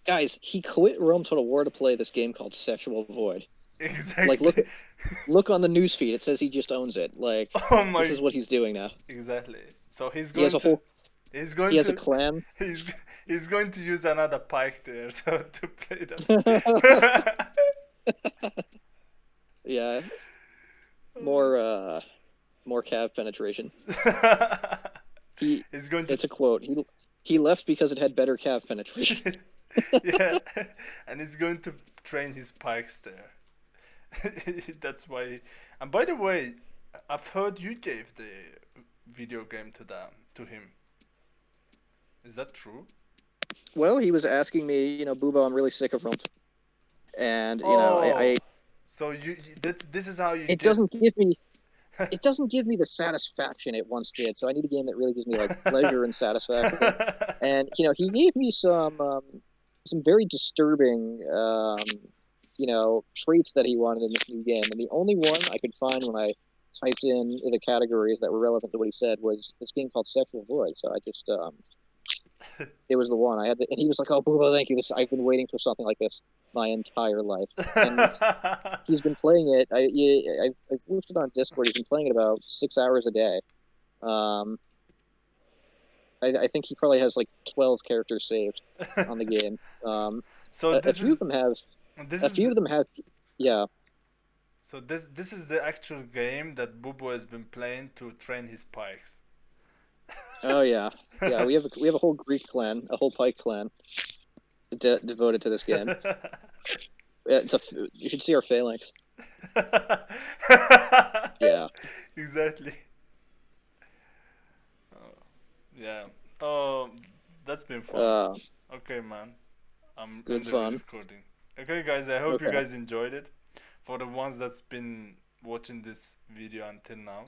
guys, he quit Rome Total War to play this game called Sexual Void. Like, Exactly. look on the newsfeed. It says he just owns it. Like, Oh this my. is what he's doing now. Exactly. So he's He has going a to. whole. He's He going has a to. clan. He's going to use another pike there so to play that. Yeah, more more calf penetration. He He's going to. it's a quote. He left because it had better calf penetration. Yeah, and he's going to train his pikes there. That's why. And by the way, I've heard you gave the video game to him. Is that true? Well, he was asking me, Bubo, I'm really sick of Rome, and Oh, so this is how you it get. doesn't give me it doesn't give me the satisfaction it once did. So I need a game that really gives me like pleasure and satisfaction. And he gave me some very disturbing traits that he wanted in this new game. And the only one I could find when I typed in the categories that were relevant to what he said was this game called Sexual Void. So I just it was the one I had to, and he was like, "Oh, Bubo, thank you. This I've been waiting for something like this my entire life." And he's been playing it. I've watched it on Discord. He's been playing it about 6 hours a day. Um, I think he probably has like 12 characters saved on the game. So A this few of is them have. this A is few of them have. Yeah. so this is the actual game that Bubo has been playing to train his pikes. Oh yeah. Yeah. We have a whole Greek clan, a whole Pike clan, devoted to this game. Yeah, you should see our phalanx. Yeah. Exactly. Yeah. Oh, that's been fun. Uh, Okay, man. I'm good ending the fun. recording. Okay, guys. I hope you Okay. guys enjoyed it. For the ones that's been watching this video until now,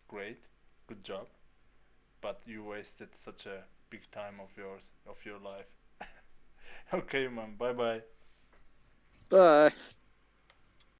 great, good job. But you wasted such a big time of your life. Okay, man. Bye bye. Bye.